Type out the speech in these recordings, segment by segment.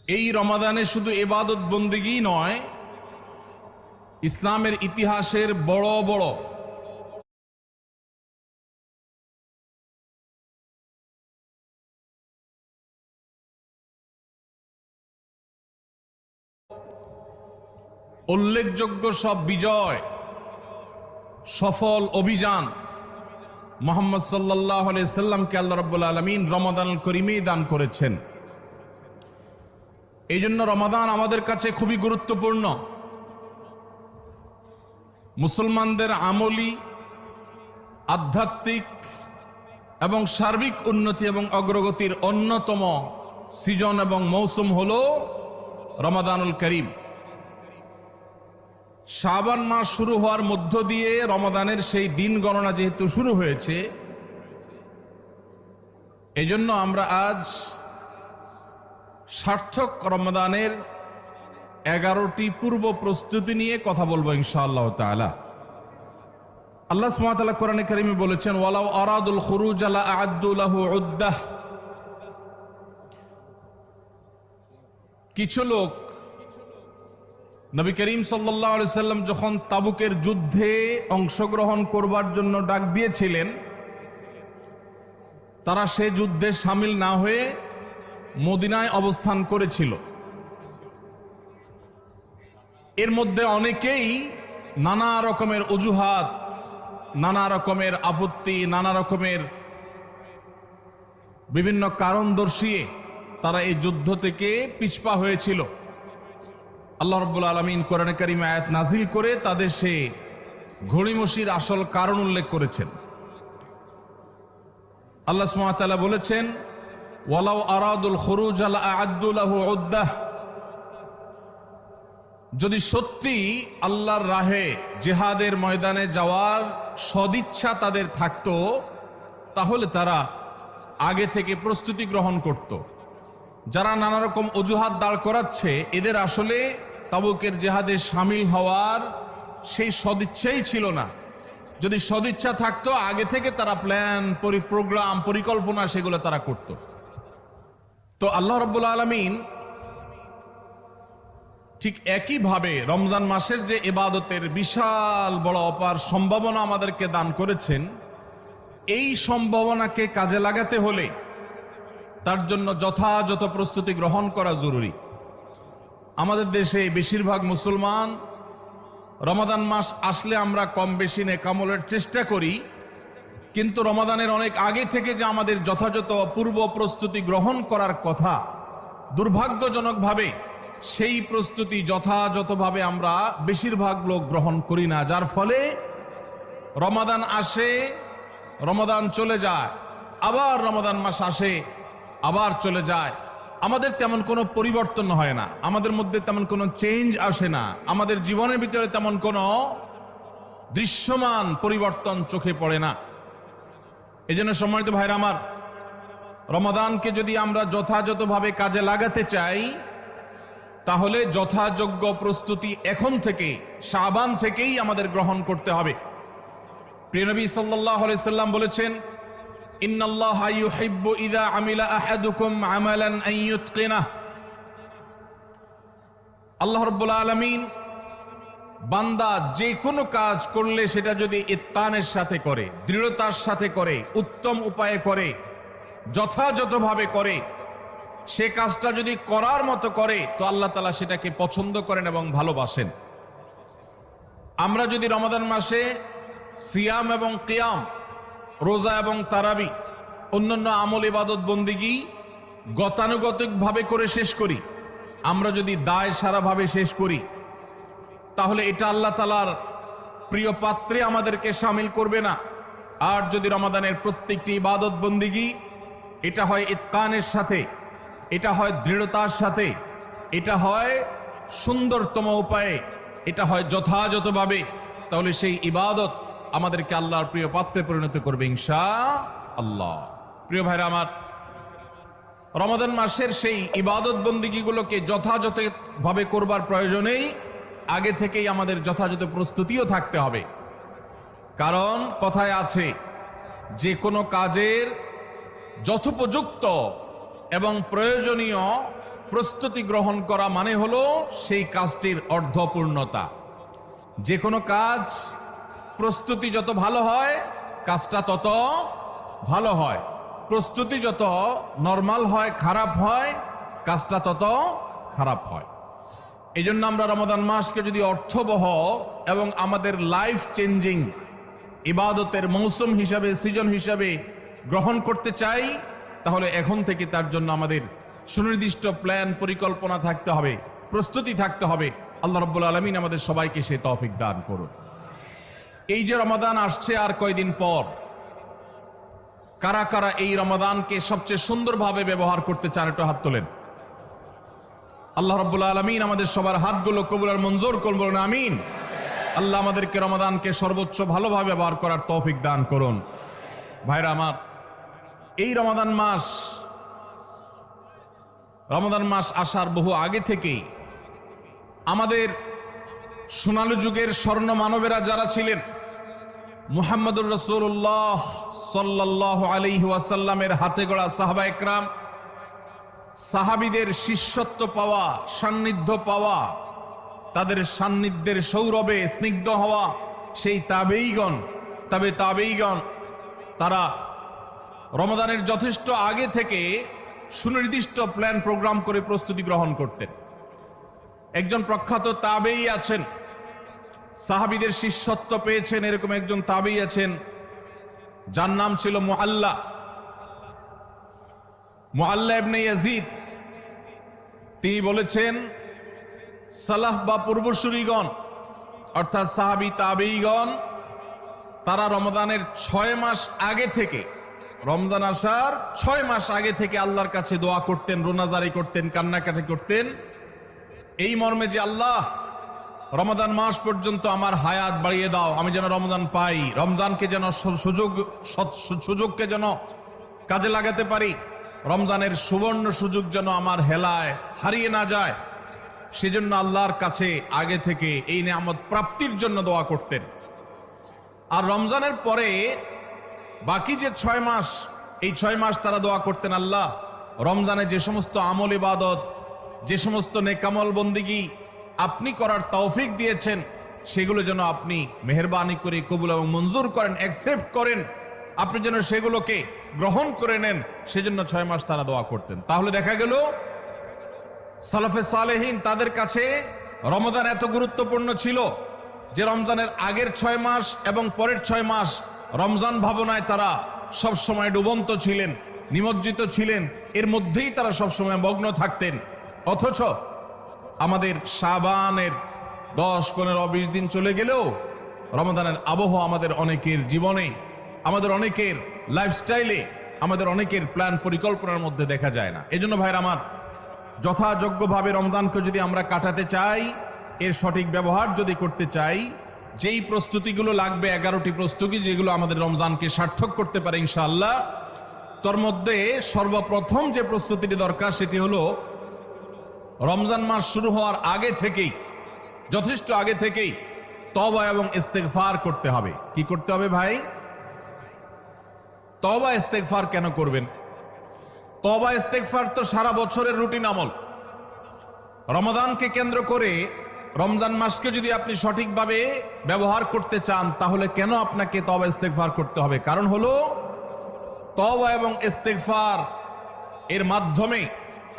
এই রমাদানে শুধু ইবাদত বন্দেগী নয়, ইসলামের ইতিহাসের বড় বড় উল্লেখযোগ্য সব বিজয়, সফল অভিযান মুহাম্মদ সাল্লাল্লাহু আলাইহি সাল্লামকে আল্লাহ রাব্বুল আলামিন রমাদানুল করিমেই দান করেছেন। এই জন্য রমাদান আমাদের কাছে খুবই গুরুত্বপূর্ণ। মুসলমানদের আমলি, আধ্যাত্মিক এবং সার্বিক উন্নতি এবং অগ্রগতির অন্যতম সিজন এবং মৌসুম হল রমাদানুল করিম। শাবান মাস শুরু হওয়ার মধ্য দিয়ে রমাদানের সেই দিন গণনা যেহেতু শুরু হয়েছে, এজন্য আমরা আজ সার্থক রমাদানের 11টি পূর্ব প্রস্তুতি নিয়ে কথা বলবো ইনশাআল্লাহ তাআলা। আল্লাহ সুবহানাহু ওয়া তাআলা কোরআনে কারিমে বলেছেন, ওয়ালাউ আরাদুল খুরুজ লা আ'আদ্দু লাহু উদ্দাহ। কিছু লোক নবী করিম সাল্লাল্লাহু আলাইহি সাল্লাম যখন তাবুকের যুদ্ধে অংশগ্রহণ করবার জন্য ডাক দিয়েছিলেন, তারা সে যুদ্ধে শামিল না হয়ে মদিনায় অবস্থান করেছিল। এর মধ্যে অনেকেই নানা রকমের অজুহাত, নানা রকমের আপত্তি, নানা রকমের বিভিন্ন কারণ দর্শিয়ে তারা এই যুদ্ধ থেকে পিছপা হয়েছিল। আল্লাহ রাব্বুল আলামিন কোরআনে কারিমে আয়াত নাজিল করে তাদের সে ঘড়িমসির আসল কারণ উল্লেখ করেছেন। আল্লাহ সুবহানাহু ওয়া তাআলা বলেছেন, ওয়ালাউ আরাদুল খুরুজ লা আ'আদ্দু লাহু উদ্দাহ। যদি সত্যি আল্লাহর রাহে জিহাদের ময়দানে যাওয়ার সদিচ্ছা তাদের থাকতো, তাহলে তারা আগে থেকে প্রস্তুতি গ্রহণ করত। যারা নানা রকম অজুহাত দাঁড় করাচ্ছে, এদের আসলে তাবুকের জিহাদে শামিল হওয়ার সেই সদিচ্ছাই ছিল না। যদি সদিচ্ছা থাকতো, আগে থেকে তারা প্ল্যান, প্রোগ্রাম, পরিকল্পনা সেগুলো তারা করত। তো আল্লাহ রাব্বুল আলামিন ঠিক একইভাবে রমজান মাসের যে ইবাদতের বিশাল বড় অপার সম্ভাবনা আমাদেরকে দান করেছেন, এই সম্ভাবনাকে কাজে লাগাতে হলে তার জন্য যথাযথ প্রস্তুতি গ্রহণ করা জরুরি। আমাদের দেশে বেশিরভাগ মুসলমান রমাদান মাস আসলে আমরা কম বেশি নেকামলের চেষ্টা করি, কিন্তু রমাদানের অনেক আগে থেকে যে আমাদের যথাযথ পূর্ব প্রস্তুতি গ্রহণ করার কথা, দুর্ভাগ্যজনকভাবে সেই প্রস্তুতি যথাযথভাবে আমরা বেশিরভাগ লোক গ্রহণ করি না। যার ফলে রমাদান আসে, রমাদান চলে যায়, আবার রমাদান মাস আসে, আবার চলে যায়। আমাদের তেমন কোনো পরিবর্তন হয় না, আমাদের মধ্যে তেমন কোনো চেঞ্জ আসে না, আমাদের জীবনের ভিতরে তেমন কোনো দৃশ্যমান পরিবর্তন চোখে পড়ে না। এই জন্য সম্মানিত ভাইরা আমার, রমাদানকে যদি আমরা যথাযথভাবে কাজে লাগাতে চাই, তাহলে যথাযোগ্য প্রস্তুতি এখন থেকে, শাবান থেকেই আমাদের গ্রহণ করতে হবে। প্রিয় নবী সাল্লাল্লাহু আলাইহি সাল্লাম বলেছেন, ইন্নাল্লাহা ইউহিব্বু ইযা আমিলা আহাদুকুম আমালান আন ইউতকিনাহ। আল্লাহ রাব্বুল আলামিন বান্দা যে কোনো কাজ করলে সেটা যদি ইতকানের সাথে করে, দৃঢ়তার সাথে করে, উত্তম উপায়ে করে, যথাযথভাবে করে, সে কাজটা যদি করার মতো করে, তো আল্লাহ তাআলা সেটাকে পছন্দ করেন এবং ভালোবাসেন। আমরা যদি রমাদান মাসে সিয়াম এবং কিয়াম, রোজা এবং তারাবি, অন্যান্য আমল ইবাদত বন্দিগি গতানুগতিকভাবে করে শেষ করি, আমরা যদি দায় সারাভাবে শেষ করি, তাহলে এটা আল্লাহ তাআলার প্রিয় পাত্রে আমাদেরকে শামিল করবে না। আর যদি রমাদানের প্রত্যেকটি ইবাদত বন্দিগি এটা হয় ইতকানের সাথে, এটা হয় দৃঢ়তার সাথে, এটা হয় সুন্দরতম উপায়ে, এটা হয় যথাযথভাবে, তাহলে সেই ইবাদত আমাদেরকে আল্লাহর প্রিয় পাত্রে পরিণত করবে ইনশাআল্লাহ। প্রিয় ভাইরা আমার, রমাদান মাসের সেই ইবাদত বন্দিগিগুলোকে যথাযথভাবে করবার প্রয়োজনেই আগে থেকেই আমাদের যথাযথ প্রস্তুতিও থাকতে হবে। কারণ কথায় আছে, যে কোনো কাজের যথোপযুক্ত এবং প্রয়োজনীয় প্রস্তুতি গ্রহণ করা মানে হলো সেই কাজটির অর্ধপূর্ণতা। যে কোনো কাজ প্রস্তুতি যত ভালো হয় কাজটা তত ভালো হয়, প্রস্তুতি যত নরমাল হয় খারাপ হয় কাজটা তত খারাপ হয়। এই জন্য আমরা রমাদান মাসকে যদি অর্থবহ এবং আমাদের লাইফ চেঞ্জিং ইবাদতের মৌসুম হিসাবে, সিজন হিসাবে গ্রহণ করতে চাই, তাহলে এখন থেকে তার জন্য আমাদের সুনির্দিষ্ট প্ল্যান পরিকল্পনা থাকতে হবে, প্রস্তুতি থাকতে হবে। আল্লাহ রাব্বুল আলামিন আমাদের সবাইকে সে তৌফিক দান করুন। এই যে রমাদান আসছে আর কয়দিন পর, কারা কারা এই রমাদানকে সবচেয়ে সুন্দরভাবে ব্যবহার করতে চান একটু হাত তোলেন। আল্লাহ রাব্বুল আলামিন আমাদের সবার হাতগুলো কবুল আর মঞ্জুর করুন, বলুন আমিন। আল্লাহ আমাদেরকে রমাদানকে সর্বোচ্চ ভালোভাবে ব্যবহার করার তৌফিক দান করুন। ভাইরা আমার, এই রমাদান মাস আসার বহু আগে থেকেই আমাদের সোনালী যুগের স্বর্ণ মানবেরা যারা ছিলেন, মুহাম্মদুর রাসূলুল্লাহ সাল্লাল্লাহু আলাইহি ওয়াসাল্লামের হাতে গড়া সাহাবা একরাম, সাহাবীদের শিষ্যত্ব পাওয়া, সান্নিধ্য পাওয়া, তাদের সান্নিধ্যের সৌরভে স্নিগ্ধ হওয়া সেই তাবেঈগণ, তারা রমাদানের যথেষ্ট আগে থেকে সুনির্দিষ্ট প্ল্যান প্রোগ্রাম করে প্রস্তুতি গ্রহণ করতেন। একজন প্রখ্যাত তাবেঈ আছেন, সাহাবীদের শিষ্যত্ব পেয়েছেন, এরকম একজন তাবেঈ আছেন যার নাম ছিল মুআল্লা ইবনে ইয়াজিদ। তিনি বলেছেন, সালাফ বা পূর্বসূরিগণ অর্থাৎ সাহাবী তাবেঈগণ তারা রমজানের 6 মাস আগে থেকে, রমজান আসার 6 মাস আগে থেকে আল্লাহর কাছে দোয়া করতেন, রোনাজারি করতেন, কান্নাকাটি করতেন এই মর্মে যে আল্লাহ, রমাদান মাস পর্যন্ত আমার হায়াত বাড়িয়ে দাও, আমি যেন রমজান পাই, রমজানকে যেন সুযোগকে যেন কাজে লাগাতে পারি, রমজানের সুবর্ণ সুযোগ যেন আমার হেলায় হারিয়ে না যায়, সেজন্য আল্লাহর কাছে আগে থেকে এই নিয়ামত প্রাপ্তির জন্য দোয়া করতেন। আর রমজানের পরে বাকি যে 6 মাস, এই 6 মাস তারা দোয়া করতেন, আল্লাহ রমজানে যে সমস্ত আমল ইবাদত, যে সমস্ত নেকামল বন্দিগি আপনি করার তৌফিক দিয়েছেন, সেগুলো যেন আপনি মেহেরবানি করে কবুল এবং মঞ্জুর করেন, অ্যাকসেপ্ট করেন, আপনি যেন সেগুলোকে গ্রহণ করে নেন, সেজন্য 6 মাস তারা দোয়া করতেন। তাহলে দেখা গেল সালাফে সালেহিন তাদের কাছে রমজান এত গুরুত্বপূর্ণ ছিল যে রমজানের আগের 6 মাস এবং পরের 6 মাস রমজান ভাবনায় তারা সব সময় ডুবন্ত ছিলেন, নিমজ্জিত ছিলেন, এর মধ্যেই তারা সব সময় মগ্ন থাকতেন। অথচ আমাদের শাবানের 10, 15, 20 দিন চলে গেলেও রমজানের আবহ আমাদের অনেকের জীবনে, আমাদের অনেকের লাইফস্টাইলে, আমাদের অনেকের প্ল্যান পরিকল্পনার মধ্যে দেখা যায় না। এজন্য ভাইরা আমার, যথাযোগ্যভাবে রমজানকে যদি আমরা কাটাতে চাই, এর সঠিক ব্যবহার যদি করতে চাই, যেই প্রস্তুতিগুলো লাগবে, 11টি প্রস্তুতি যেগুলো আমাদের রমজানকে সার্থক করতে পারে ইনশাআল্লাহ, তোর মধ্যে সর্বপ্রথম যে প্রস্তুতিটি দরকার সেটি হলো রমজান মাস শুরু হওয়ার আগে থেকেই, যথেষ্ট আগে থেকেই তওবা এবং ইস্তেগফার করতে হবে। কি করতে হবে ভাই? তওবা ইস্তেগফার কেন করবেন? তওবা ইস্তেগফার তো সারা বছরের রুটিন আমল। রমাদানকে কেন্দ্র করে রমজান মাসকে যদি আপনি সঠিকভাবে ব্যবহার করতে চান, তাহলে কেন আপনাকে তওবা ইস্তেগফার করতে হবে? কারণ হলো তওবা এবং ইস্তেগফার এর মাধ্যমে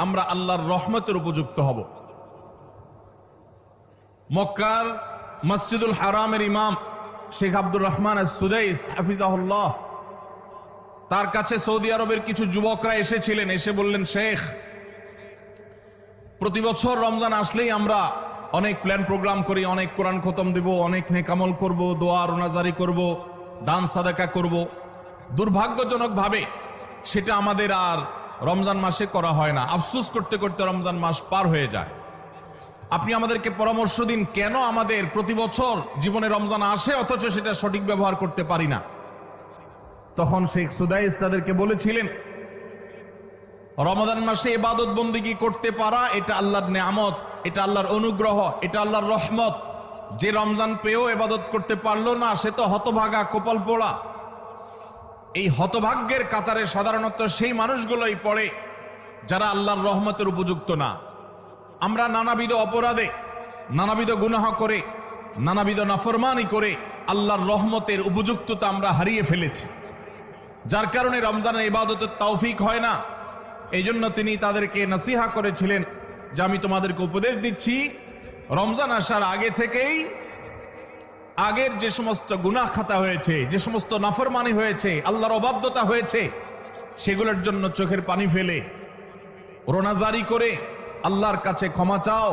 আমরা আল্লাহর রহমতের উপযুক্ত হব। মক্কার মসজিদুল হারামের ইমাম শেখ আব্দুর রহমান আস-সুদাইস হাফিজাহুল্লাহ, তার কাছে সৌদি আরবের কিছু যুবকরা এসেছিলেন, এসে বললেন, শেখ, প্রতি বছর রমজান আসলেই আমরা অনেক প্ল্যান প্রোগ্রাম করি, অনেক কোরআন খতম দেব, অনেক নেকামল করব, দোয়া রোনাজারি করব, দান সাদাকা করব। দুর্ভাগ্যজনকভাবে সেটা আমাদের আর রমজান মাসে করা হয় না। আফসোস করতে করতে রমজান মাস পার হয়ে যায়। আপনি আমাদেরকে পরামর্শ দিন, কেন আমাদের প্রতি বছর জীবনে রমজান আসে অথচ সেটা সঠিক ব্যবহার করতে পারি না। তখন শেখ সুদাইস তাদেরকে বলেছিলেন, রমজান মাসে ইবাদত বন্দেগী করতে পারা এটা আল্লাহর নেয়ামত, এটা আল্লাহর অনুগ্রহ, এটা আল্লাহর রহমত। যে রমজান পেয়েও ইবাদত করতে পারলো না, সে তো হতভাগা, কপাল পোড়া। এই হতভাগ্যের কাতারে সাধারণত সেই মানুষগুলোই পড়ে যারা আল্লাহর রহমতের উপযুক্ত না। আমরা নানাবিধ অপরাধে, নানাবিধ গুনাহ করে, নানাবিধ নাফরমানি করে আল্লাহর রহমতের উপযুক্ততা আমরা হারিয়ে ফেলেছি, যার কারণে রমজানের ইবাদতের তৌফিক হয় না। এই জন্য তিনি তাদেরকে নসিহা করেছিলেন যে আমি তোমাদেরকে উপদেশ দিচ্ছি, রমজান আসার আগে থেকেই আগের যে সমস্ত গুনাহ খাতা হয়েছে, যে সমস্ত নাফরমানি হয়েছে, আল্লাহর অবাধ্যতা হয়েছে, সেগুলোর জন্য চোখের পানি ফেলে রোনাজারি করে আল্লাহর কাছে ক্ষমা চাও।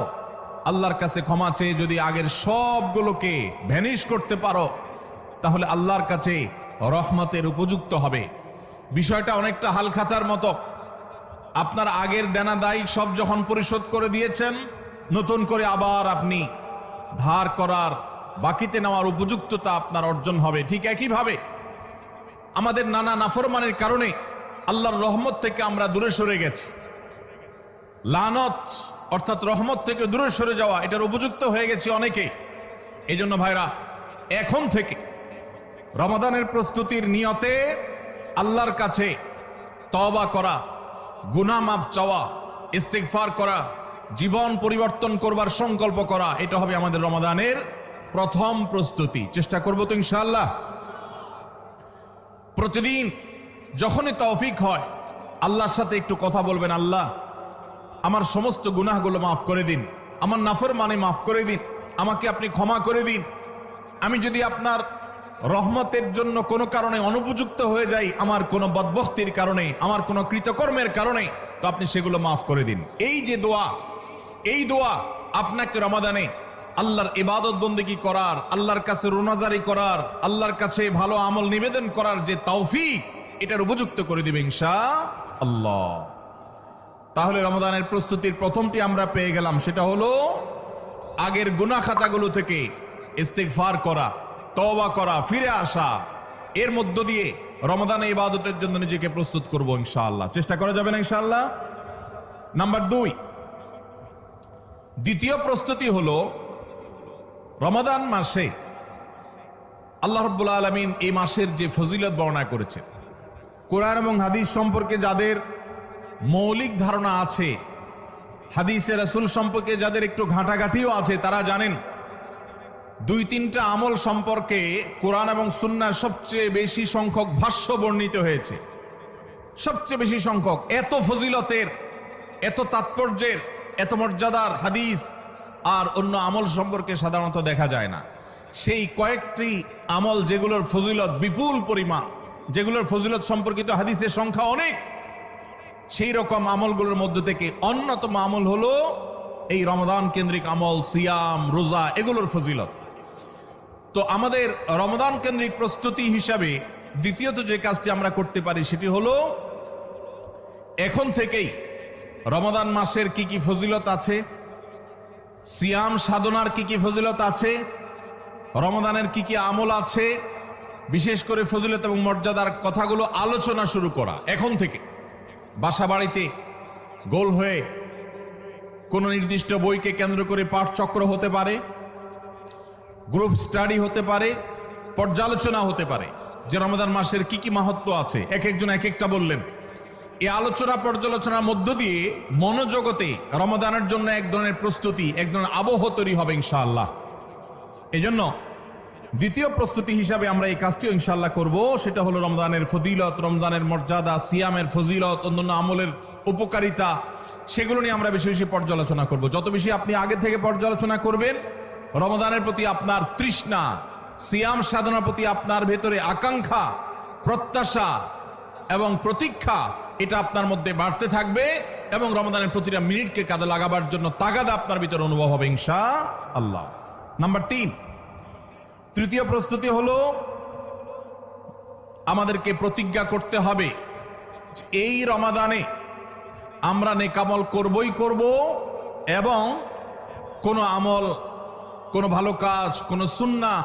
আল্লাহর কাছে ক্ষমা চেয়ে যদি আগের সবগুলোকে ভ্যানিশ করতে পারো, তাহলে আল্লাহর কাছে রহমতের উপযুক্ত হবে। বিষয়টা অনেকটা হালখাতার মতো। আপনার আগের দেনা দায় সব যখন পরিশোধ করে দিয়েছেন, নতুন করে আবার আপনি ধার করার, বাকিতে নেওয়ার উপযুক্ততা আপনার অর্জন হবে। ঠিক একইভাবে আমাদের নানা নাফরমানের কারণে আল্লাহর রহমত থেকে আমরা দূরে সরে গেছি। লানত অর্থাৎ রহমত থেকে দূরে সরে যাওয়া, এটার উপযুক্ত হয়ে গেছি অনেকে। এই জন্য ভাইরা, এখন থেকে রমাদানের প্রস্তুতির নিয়তে আল্লাহর কাছে তওবা করা, গুনাহ মাফ চাওয়া, ইস্তিগফার করা, জীবন পরিবর্তন করবার সংকল্প করা, এটা হবে আমাদের রমাদানের প্রথম প্রস্তুতি। চেষ্টা করব তো ইনশাআল্লাহ। প্রতিদিন যখনই তৌফিক হয় আল্লাহর সাথে একটু কথা বলবেন, আল্লাহ আমার সমস্ত গুনাহগুলো মাফ করে দিন, আমার নাফরমানি মাফ করে দিন, আমাকে আপনি ক্ষমা করে দিন। আমি যদি আপনার রহমতের জন্য কোনো কারণে অনুপযুক্ত হয়ে যাই, আমার কোনো বদবখতির কারণে, আমার কোনো কৃতকর্মের কারণে, তো আপনি সেগুলো মাফ করে দিন। এই যে দোয়া, এই দোয়া আপনাকে রমাদানে আল্লাহর ইবাদত বন্দেগী করার, আল্লাহর কাছে রোনাজারি করার, আল্লাহর কাছে ভালো আমল নিবেদন করার যে তৌফিক, এটার উপযুক্ত করে দিবে ইনশাআল্লাহ। তাহলে রমাদানের প্রস্তুতির প্রথমটি আমরা পেয়ে গেলাম, সেটা হলো আগের গুনাহ খাতাগুলো থেকে ইস্তিগফার করা, তওবা করা, ফিরে আসা। এর মধ্য দিয়ে রমাদানে ইবাদতের জন্য নিজেকে প্রস্তুত করব ইনশাআল্লাহ। চেষ্টা করা যাবে না ইনশাআল্লাহ। নাম্বার 2, দ্বিতীয় প্রস্তুতি হলো রমাদান মাসে আল্লাহ রাব্বুল আলামিন এই মাসের যে ফজিলত বর্ণনা করেছেন, কোরআন এবং হাদিস সম্পর্কে যাদের মৌলিক ধারণা আছে, হাদিসে রাসূল সম্পর্কে যাদের একটু ঘাটাঘাটিও আছে, তারা জানেন 2-3টা আমল সম্পর্কে কোরআন এবং সুন্নাহর সবচেয়ে বেশি সংখ্যক ভাষ্য বর্ণিত হয়েছে। সবচেয়ে বেশি সংখ্যক, এত ফজিলতের, এত তাৎপর্যের, এত মর্যাদার হাদিস আর অন্য আমল সম্পর্কে সাধারণত দেখা যায় না। সেই কয়েকটি আমল যেগুলোর ফজিলত বিপুল পরিমাণ, যেগুলোর ফজিলত সম্পর্কিত হাদিসের সংখ্যা অনেক, সেই রকম আমলগুলোর মধ্য থেকে অন্যতম আমল হলো এই রমাদান কেন্দ্রিক আমল, সিয়াম, রোজা, এগুলোর ফজিলত। তো আমাদের রমাদান কেন্দ্রিক প্রস্তুতি হিসাবে দ্বিতীয়ত যে কাজটি আমরা করতে পারি সেটি হলো এখন থেকেই রমাদান মাসের কি কি ফজিলত আছে, সিয়াম সাধনার কি কি ফজিলত আছে, রমাদানের কি কি আমল আছে, বিশেষ করে ফজিলত এবং মর্যাদার কথাগুলো আলোচনা শুরু করা। এখন থেকে বাসা বাড়িতে গোল হয়ে কোনো নির্দিষ্ট বইকে কেন্দ্র করে পাঠচক্র হতে পারে, গ্রুপ স্টাডি হতে পারে, পর্যালোচনা হতে পারে যে রমাদান মাসের কি কি মাহাত্ম্য আছে। এক একজন এক একটা বললেন। এই আলোচনা পর্যালোচনার মধ্য দিয়ে মনোজগতে রমাদানের জন্য এক ধরনের প্রস্তুতি, এক ধরনের আবহ তৈরি হবে ইনশাআল্লাহ। এই জন্য দ্বিতীয় প্রস্তুতি হিসাবে আমরা এই কাজটিও ইনশাআল্লাহ করব, সেটা হলো রমজানের ফজিলত, রমজানের মর্যাদা, সিয়ামের ফজিলত, অন্যান্য আমলের উপকারিতা, সেগুলো নিয়ে আমরা বেশি বেশি পর্যালোচনা করব। যত বেশি আপনি আগে থেকে পর্যালোচনা করবেন, রমাদানের প্রতি আপনার তৃষ্ণা, সিয়াম সাধনার প্রতি আপনার ভেতরে আকাঙ্ক্ষা, প্রত্যাশা এবং প্রতীক্ষা, এটা আপনার মধ্যে বাড়তে থাকবে এবং রমাদানের প্রতিটা মিনিটকে কাজে লাগাবার জন্য তাগাদা আপনার ভিতরে অনুভব হবে ইনশাআল্লাহ। নাম্বার 3, তৃতীয় প্রস্তুতি হলো আমাদেরকে প্রতিজ্ঞা করতে হবে এই রমাদানে আমরা নেকামল করবই করব এবং কোনো আমল, কোনো ভালো কাজ, কোনো সুন্নাহ,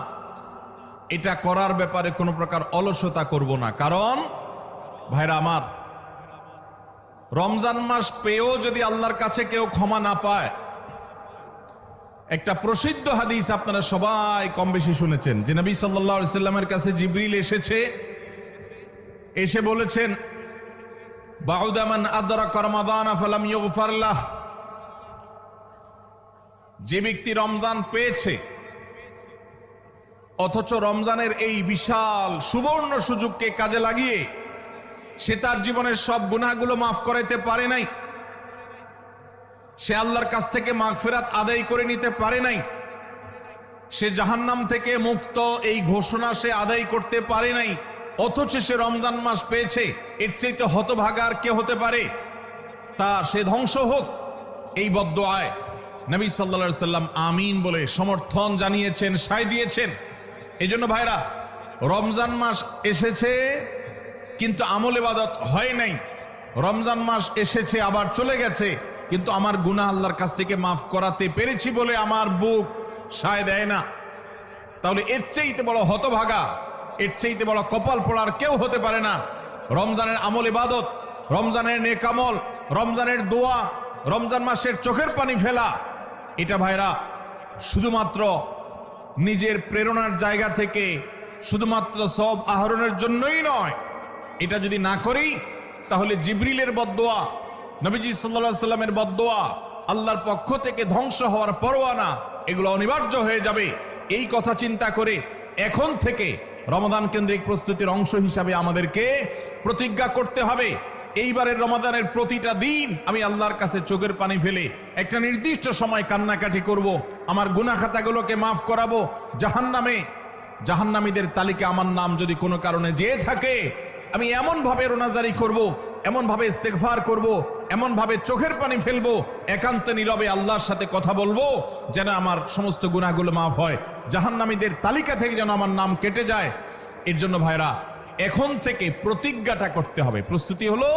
এটা করার ব্যাপারে কোনো প্রকার অলসতা করব না। কারণ ভাইরা আমার, রমজান মাস পেয়েও যদি আল্লাহর কাছে কেউ ক্ষমা না পায়, একটা প্রসিদ্ধ হাদিস আপনারা সবাই কম বেশি শুনেছেন যে নবী সাল্লাল্লাহু আলাইহি সাল্লামের কাছে জিবরিল এসেছে, এসে বলেছেন বাউদা মান আদরাকা রমাদান ফালাম ইউগফার লাহ, যে ব্যক্তি রমজান পেয়েছে অথচ রমজানের এই বিশাল সুবর্ণ সুযোগকে কাজে লাগিয়ে সে তার জীবনের সব গুনাহগুলো মাফ করাইতে পারে নাই, সে আল্লাহর কাছ থেকে মাগফিরাত আদায় করে নিতে পারে নাই, সে জাহান্নাম থেকে মুক্ত এই ঘোষণা সে আদায় করতে পারে নাই, অথচ সে রমজান মাস পেয়েছে, এর চাইতে হতভাগা আর কে হতে পারে? সে ধ্বংস হোক, এই বদদুআয় নবী সাল্লাল্লাহু আলাইহি সাল্লাম আমিন বলে সমর্থন জানিয়েছেন, সায় দিয়েছেন। এই জন্য ভাইরা, রমজান মাস এসেছে কিন্তু আমল ইবাদত হয় নাই, রমজান মাস এসেছে আবার চলে গেছে কিন্তু আমার গুনাহ আল্লাহর কাছ থেকে মাফ করাতে পেরেছি বলে আমার বুক সায় দেয় না। তাহলে এর চাইতে বড় হতভাগা, এর চাইতে বড় কপাল পোড়ার কেউ হতে পারে না। রমজানের আমল ইবাদত, রমজানের নেক আমল, রমজানের দোয়া, রমজান মাসের চোখের পানি ফেলা, এটা ভাইরা শুধুমাত্র নিজের প্রেরণার জায়গা থেকে শুধুমাত্র সব আহরণের জন্যই নয়। এটা যদি না করি তাহলে জিবরিলের বদদোয়া, নবীজি সাল্লাল্লাহু আলাইহি সাল্লামের বদদোয়া, আল্লাহর পক্ষ থেকে ধ্বংস হওয়ার পরোয়ানা, এগুলো অনিবার্য হয়ে যাবে। এই কথা চিন্তা করে এখন থেকে রমাদান কেন্দ্রিক প্রস্তুতির অংশ হিসাবে আমাদেরকে প্রতিজ্ঞা করতে হবে, এইবারের রমাদানের প্রতিটা দিন আমি আল্লাহর কাছে চোখের পানি ফেলে একটা নির্দিষ্ট সময় কান্নাকাটি করব, আমার গুনাহ খাতাগুলোকে মাফ করাবো, জাহান্নামীদের তালিকা আমার নাম যদি কোনো কারণে যেয়ে থাকে আমি এমন ভাবে রোনাজারি করব, এমন ভাবে ইস্তেগফার করব, এমন ভাবে চোখের পানি ফেলবো, একান্ত নীরবে আল্লাহর সাথে কথা বলবো যেন আমার সমস্ত গুনাহগুলো মাফ হয়, জাহান্নামীদের তালিকা থেকে যেন আমার নাম কেটে যায়। এর জন্য ভাইরা এখন থেকে প্রতিজ্ঞাটা করতে হবে। প্রস্তুতি হলো,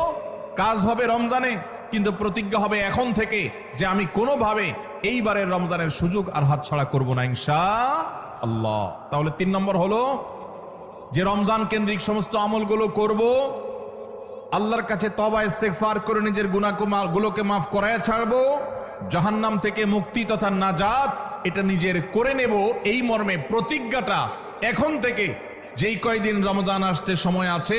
কাজ হবে রমজানে, কিন্তু প্রতিজ্ঞা হবে এখন থেকে যে আমি কোনোভাবে এইবারের রমজানের সুযোগ আর হাতছাড়া করব না ইনশাআল্লাহ। তাহলে 3 নম্বর হলো যে রমজান কেন্দ্রিক সমস্ত আমলগুলো করব, আল্লাহর কাছে তওবা ইস্তেগফার করে নিজের গুনাহগুলোকে মাফ করায় ছাড়বো, জাহান্নাম থেকে মুক্তি তথা নাজাত এটা নিজের করে নেব। এই মর্মে প্রতিজ্ঞাটা এখন থেকে, যেই কয়দিন রমজান আসতে সময় আছে,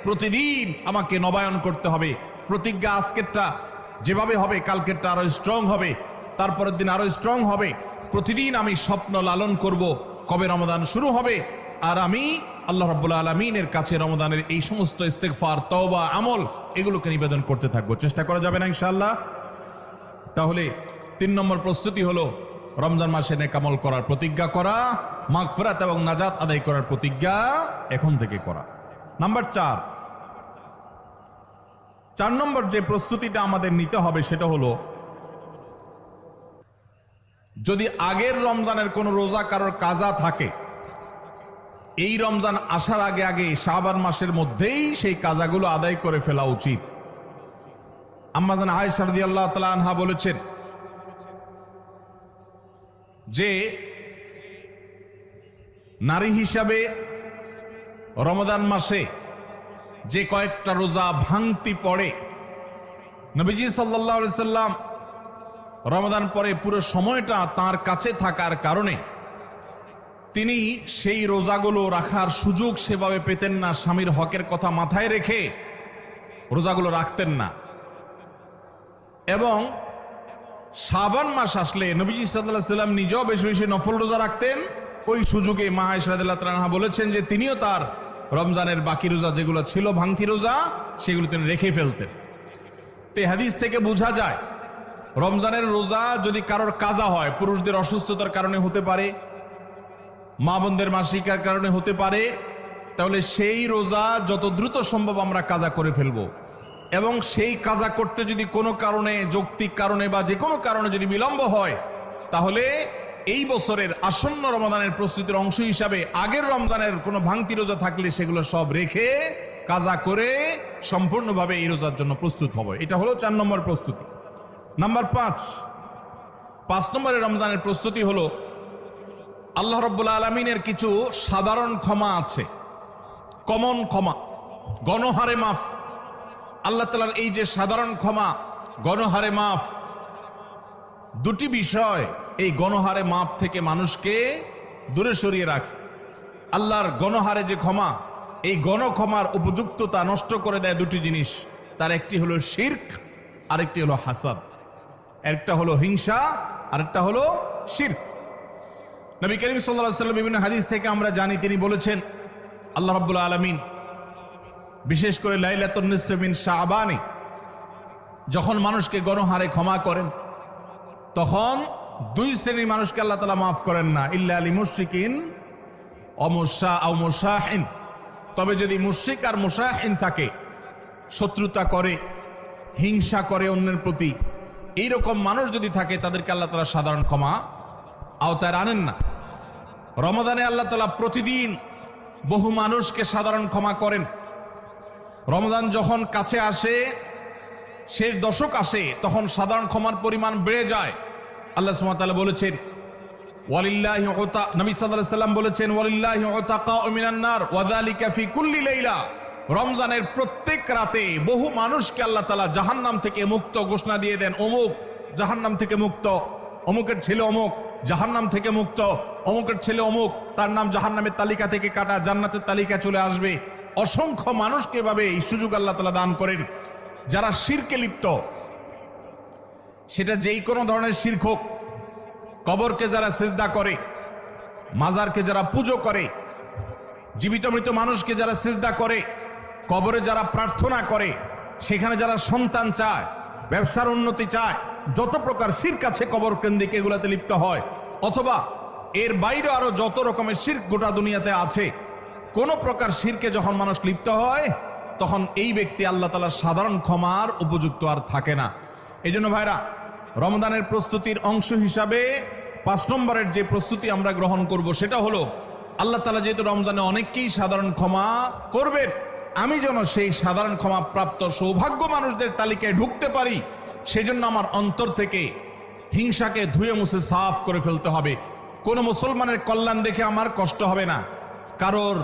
প্রতিদিন আমাকে নবায়ন করতে হবে। প্রতিজ্ঞা আজকেরটা যেভাবে হবে কালকেরটা আরো স্ট্রং হবে, তারপরের দিন আরো স্ট্রং হবে। প্রতিদিন আমি স্বপ্ন লালন করব কবে রমজান শুরু হবে, আর আমি আল্লাহ রাব্বুল আলামিনের কাছে রমজানের এই সমস্ত ইস্তেগফার, তওবা, আমল এগুলোকে নিবেদন করতে থাকবো। চেষ্টা করা যাবে না ইনশাআল্লাহ? তাহলে 3 নম্বর প্রস্তুতি হলো রমজান মাসে নেক আমল করার প্রতিজ্ঞা করা, মাগফিরাত এবং নাজাত আদায় করার প্রতিজ্ঞা এখন থেকে করা। নাম্বার 4 নম্বর যে প্রস্তুতিটা আমাদের নিতে হবে সেটা হলো, যদি আগের রমজানের কোনো রোজা কারোর কাজা থাকে, এই রমজান আসার আগে আগে শাবান মাসের মধ্যেই সেই কাজাগুলো আদায় করে ফেলা উচিত। আম্মা জান আয়েশা রাদিয়াল্লাহু তাআলা আনহা বলেছেন যে নারী হিসাবে রমজান মাসে যে কয়েকটা রোজা ভাঙতি পড়ে, নবীজি সাল্লাল্লাহু আলাইহি সাল্লাম রমজান পরে পুরো সময়টা তার কাছে থাকার কারণে তিনি সেই রোজাগুলো রাখার সুযোগ সেভাবে পেতেন না। স্বামীর হকের কথা মাথায় রেখে রোজাগুলো রাখতেন না। এবং শাবান মাস আসলে নবীজি সাল্লাল্লাহু আলাইহি সাল্লাম নিজেও বেশি বেশি নফল রোজা রাখতেন। ওই সুযোগে মা আয়েশা রাদিয়াল্লাহু তাআলা আনহা বলেছেন যে তিনিও তার রমজানের বাকি রোজা যেগুলো ছিল ভাঙতি রোজা, সেগুলো তিনি রেখে ফেলতেন। তো এই হাদিস থেকে বোঝা যায় রমজানের রোজা যদি কারোর কাজা হয়, পুরুষদের অসুস্থতার কারণে হতে পারে, মা বোনদের মাসিকার কারণে হতে পারে, তাহলে সেই রোজা যত দ্রুত সম্ভব আমরা কাজা করে ফেলবো। এবং সেই কাজা করতে যদি কোনো কারণে, যৌক্তিক কারণে বা যে কোনো কারণে যদি বিলম্ব হয়, তাহলে এই বছরের আসন্ন রমজানের প্রস্তুতির অংশ হিসাবে আগের রমজানের কোনো ভাঙতি রোজা থাকলে সেগুলো সব রেখে কাজা করে সম্পূর্ণভাবে এই রোজার জন্য প্রস্তুত হবে। এটা হলো 4 নম্বর প্রস্তুতি। নাম্বার 5 নম্বরের রমজানের প্রস্তুতি হলো, আল্লাহ রাব্বুল আলামিনের কিছু সাধারণ ক্ষমা আছে, কমন ক্ষমা, গণহারে মাফ। আল্লাহ তাআলার এই যে সাধারণ ক্ষমা, গণহারে মাফ, দুটি বিষয় এই গণহারে মাফ থেকে মানুষকে দূরে সরিয়ে রাখে। আল্লাহর গণহারে যে ক্ষমা, এই গণক্ষমার উপযুক্ততা নষ্ট করে দেয় দুটি জিনিস। তার একটি হলো শিরক, আরেকটি হলো হাসাদ। একটা হলো হিংসা, আরেকটা হলো শিরক। নবী করিম সাল্লাল্লাহু আলাইহি ওয়াসাল্লাম বিভিন্ন হাদিস থেকে আমরা জানি, তিনি বলেছেন আল্লাহ রাব্বুল আলামিন বিশেষ করে লাইলাতুন নিসফ মিন শাবানে যখন মানুষকে গণহারে ক্ষমা করেন, তখন দুই শ্রেণীর মানুষকে আল্লাহ তাআলা মাফ করেন না, ইল্লা লিল মুশরিকিন ও মুশাহিন। তবে যদি মুশরিক আর মুশাহিন থাকে, শত্রুতা করে, হিংসা করে অন্যের প্রতি, এইরকম মানুষ যদি থাকে, তাদেরকে আল্লাহ তাআলা সাধারণ ক্ষমা আওতায় আনেন না। রমাদানে আল্লাহ তাআলা প্রতিদিন বহু মানুষকে সাধারণ ক্ষমা করেন। রমজান যখন কাছে আসে, শেষ দশক আসে, তখন সাধারণ ক্ষমার পরিমাণ বেড়ে যায়। আল্লাহ সুবহানাহু ওয়া তাআলা বলেছেন ওয়ালিল্লাহি উতা, নবী সাল্লাল্লাহু আলাইহি সাল্লাম বলেছেন ওয়ালিল্লাহি উতাকাউ মিনান নার ওয়া যালিকা ফি কুল্লি লাইলা। রমজানের প্রত্যেক রাতে বহু মানুষকে আল্লাহ তাআলা জাহান্নাম থেকে মুক্ত ঘোষণা দিয়ে দেন, অমুক জাহান্নাম থেকে মুক্ত, অমুকের ছেলে অমুক জাহান্নাম থেকে মুক্ত, অমুকের ছেলে অমুক, তার নাম জাহান্নামের তালিকা থেকে কাটা, জান্নাতের তালিকা চলে আসবে। অসংখ্য মানুষকে এভাবে এই সুযোগ আল্লাহ তাআলা দান করেন। যারা শিরকে লিপ্ত, সেটা যেই কোনো ধরনের শিরক হোক, কবরকে যারা সিজদা করে, মাজারকে যারা পুজো করে, জীবিত মৃত মানুষকে যারা সিজদা করে, কবরে যারা প্রার্থনা করে, সেখানে যারা সন্তান চায়, ব্যবসার উন্নতি চায়, যত প্রকার শিরক আছে কবর কেন্দ্রিক এগুলাতে লিপ্ত হয়, অথবা এর বাইরে আরো যত রকমের শিরক গোটা দুনিয়াতে আছে, কোন প্রকার শিরকে যখন মানুষ লিপ্ত হয়, তখন এই ব্যক্তি আল্লাহ তাআলার সাধারণ ক্ষমার উপযুক্ত আর থাকে না। এই জন্য ভাইরা, রমজানের প্রস্তুতির অংশ হিসাবে 5 নম্বরের যে প্রস্তুতি আমরা গ্রহণ করব, সেটা হলো আল্লাহ তাআলা যেহেতু রমজানে অনেককেই সাধারণ ক্ষমা করবেন, আমি যেন সেই সাধারণ ক্ষমা প্রাপ্ত সৌভাগ্য মানুষদের তালিকায় ঢুকতে পারি, সেজন্য আমার অন্তর থেকে হিংসাকে ধুয়ে মুছে সাফ করে ফেলতে হবে। কোন মুসলমানের কল্যাণ দেখে আমার কষ্ট হবে না, কারোর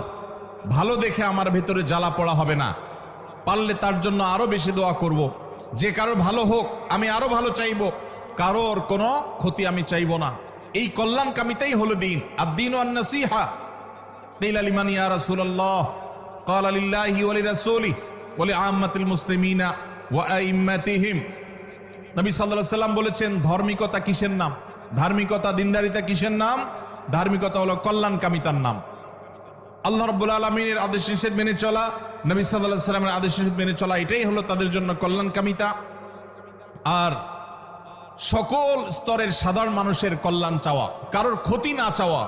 ভালো দেখে আমার ভেতরে জ্বালা পড়া হবে না। পারলে তার জন্য আরো বেশি দোয়া করব, যে কারোর ভালো হোক আমি আরো ভালো চাইব, কারোর কোনো ক্ষতি আমি চাইব না। এই কল্যাণকামিতাই হলো দিন। আদ-দীনু আন-নাসীহা। কিলা লিমান ইয়া রাসূলুল্লাহ? ক্বালা লিল্লাহি ওয়া লিরাসূলিহি ওয়া লিআম্মাতিল মুসলিমিনা ওয়া আইম্মাতিহিম। নবী সাল্লাল্লাহু আলাইহি সাল্লাম বলেছেন, ধার্মিকতা কিসের নাম? ধার্মিকতা, দিনদারিতা কিসের নাম? ধার্মিকতা হলো কল্যাণকামিতার নাম। আল্লাহ রাব্বুল আলামিনের আদেশ নিষেধ মেনে চলা, নবী সাল্লাল্লাহু আলাইহি সাল্লামের আদেশ নিষেধ মেনে চলা, এটাই হলো তাদের জন্য কল্যাণকামিতা। আর সকল স্তরের সাধারণ মানুষের কল্যাণ চাওয়া, কারোর ক্ষতি না চাওয়া,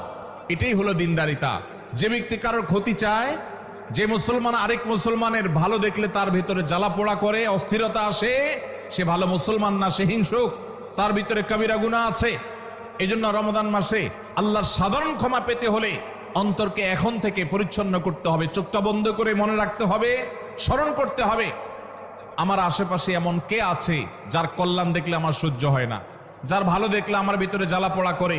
এটাই হলো দিনদারিতা। যে ব্যক্তি কারোর ক্ষতি চায়, যে মুসলমান আরেক মুসলমানের ভালো দেখলে তার ভিতরে জ্বালা পোড়া করে, অস্থিরতা আসে, সে ভালো মুসলমান না, সে হিংসুক, তার ভিতরে কবিরা গুনাহ আছে। এই জন্য রমজান মাসে আল্লাহর সাধারণ ক্ষমা পেতে হলে অন্তরকে এখন থেকে পরিচ্ছন্ন করতে হবে, চোখটা বন্ধ করে মনে রাখতে হবে, স্মরণ করতে হবে, আমার আশেপাশে এমন কে আছে যার কল্যাণ দেখলে আমার সহ্য হয় না, যার ভালো দেখলে আমার ভিতরে জ্বালা পোড়া করে,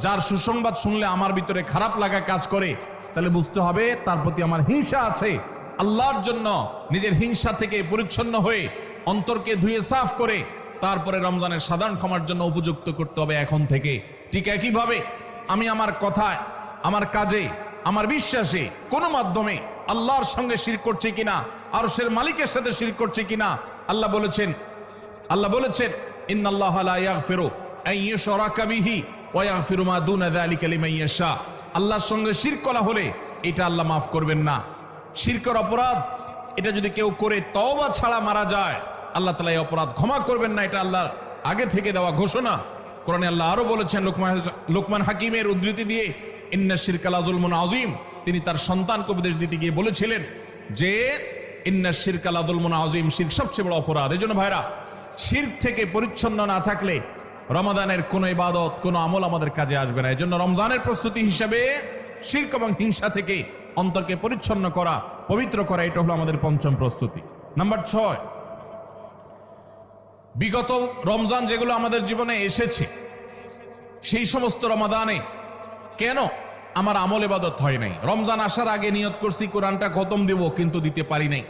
যার সুসংবাদ শুনলে আমার ভিতরে খারাপ লাগা কাজ করে, তাহলে বুঝতে হবে তার প্রতি আমার হিংসা আছে। আল্লাহর জন্য নিজের হিংসা থেকে পরিচ্ছন্ন হয়ে অন্তরকে ধুয়ে সাফ করে তারপরে রমজানের সাধারণ ক্ষমার জন্য উপযুক্ত করতে হবে এখন থেকে। ঠিক একইভাবে আমি আমার কথায়, আমার কাজে, আমার বিশ্বাসে কোনো মাধ্যমে আল্লাহর সঙ্গে শিরক করছে কিনা, আরশের মালিকের সাথে শিরক করছে কিনা, আল্লাহ বলেছেন ইন্নাল্লাহা লা ইয়াগফিরু আন ইউশরাকা বিহি ওয়া ইয়াগফিরু মা দুনা যালিকা লিমান ইয়াশা। আল্লাহর সঙ্গে শিরক করা হলে এটা আল্লাহ মাফ করবেন না। শিরকের অপরাধ এটা যদি কেউ করে তওবা ছাড়া মারা যায়, আল্লাহ তাআলা এই অপরাধ ক্ষমা করবেন না, এটা আল্লাহর আগে থেকে দেওয়া ঘোষণা। কোরআনে আল্লাহ আরো বলেছেন লোকমান হাকিমের উদ্ধৃতি দিয়ে, ইন্না শিরকা লা যুলমুন আযীম। তিনি তার সন্তানকে উপদেশ দিতে গিয়ে বলেছিলেন যে ইন্না শিরকা লা যুলমুন আযীম, শিরক সবচেয়ে বড় অপরাধ। এজন্য ভাইরা, শিরক থেকে পরিচ্ছন্ন না থাকলে রমাদানের কোন ইবাদত, কোন আমল আমাদের কাজে আসবে না। এজন্য রমজানের প্রস্তুতি হিসেবে শিরক এবং হিংসা থেকে অন্তরকে পরিচ্ছন্ন করা, পবিত্র করা, এটা হলো আমাদের পঞ্চম প্রস্তুতি। নাম্বার 6, বিগত রমজান যেগুলো আমাদের জীবনে এসেছে, সেই সমস্ত রমাদানে কেন আমার আমল ইবাদত হয় নাই? রমজান আসার আগে নিয়ত করছি কোরআনটা খতম দেব, কিন্তু দিতে পারি নাই।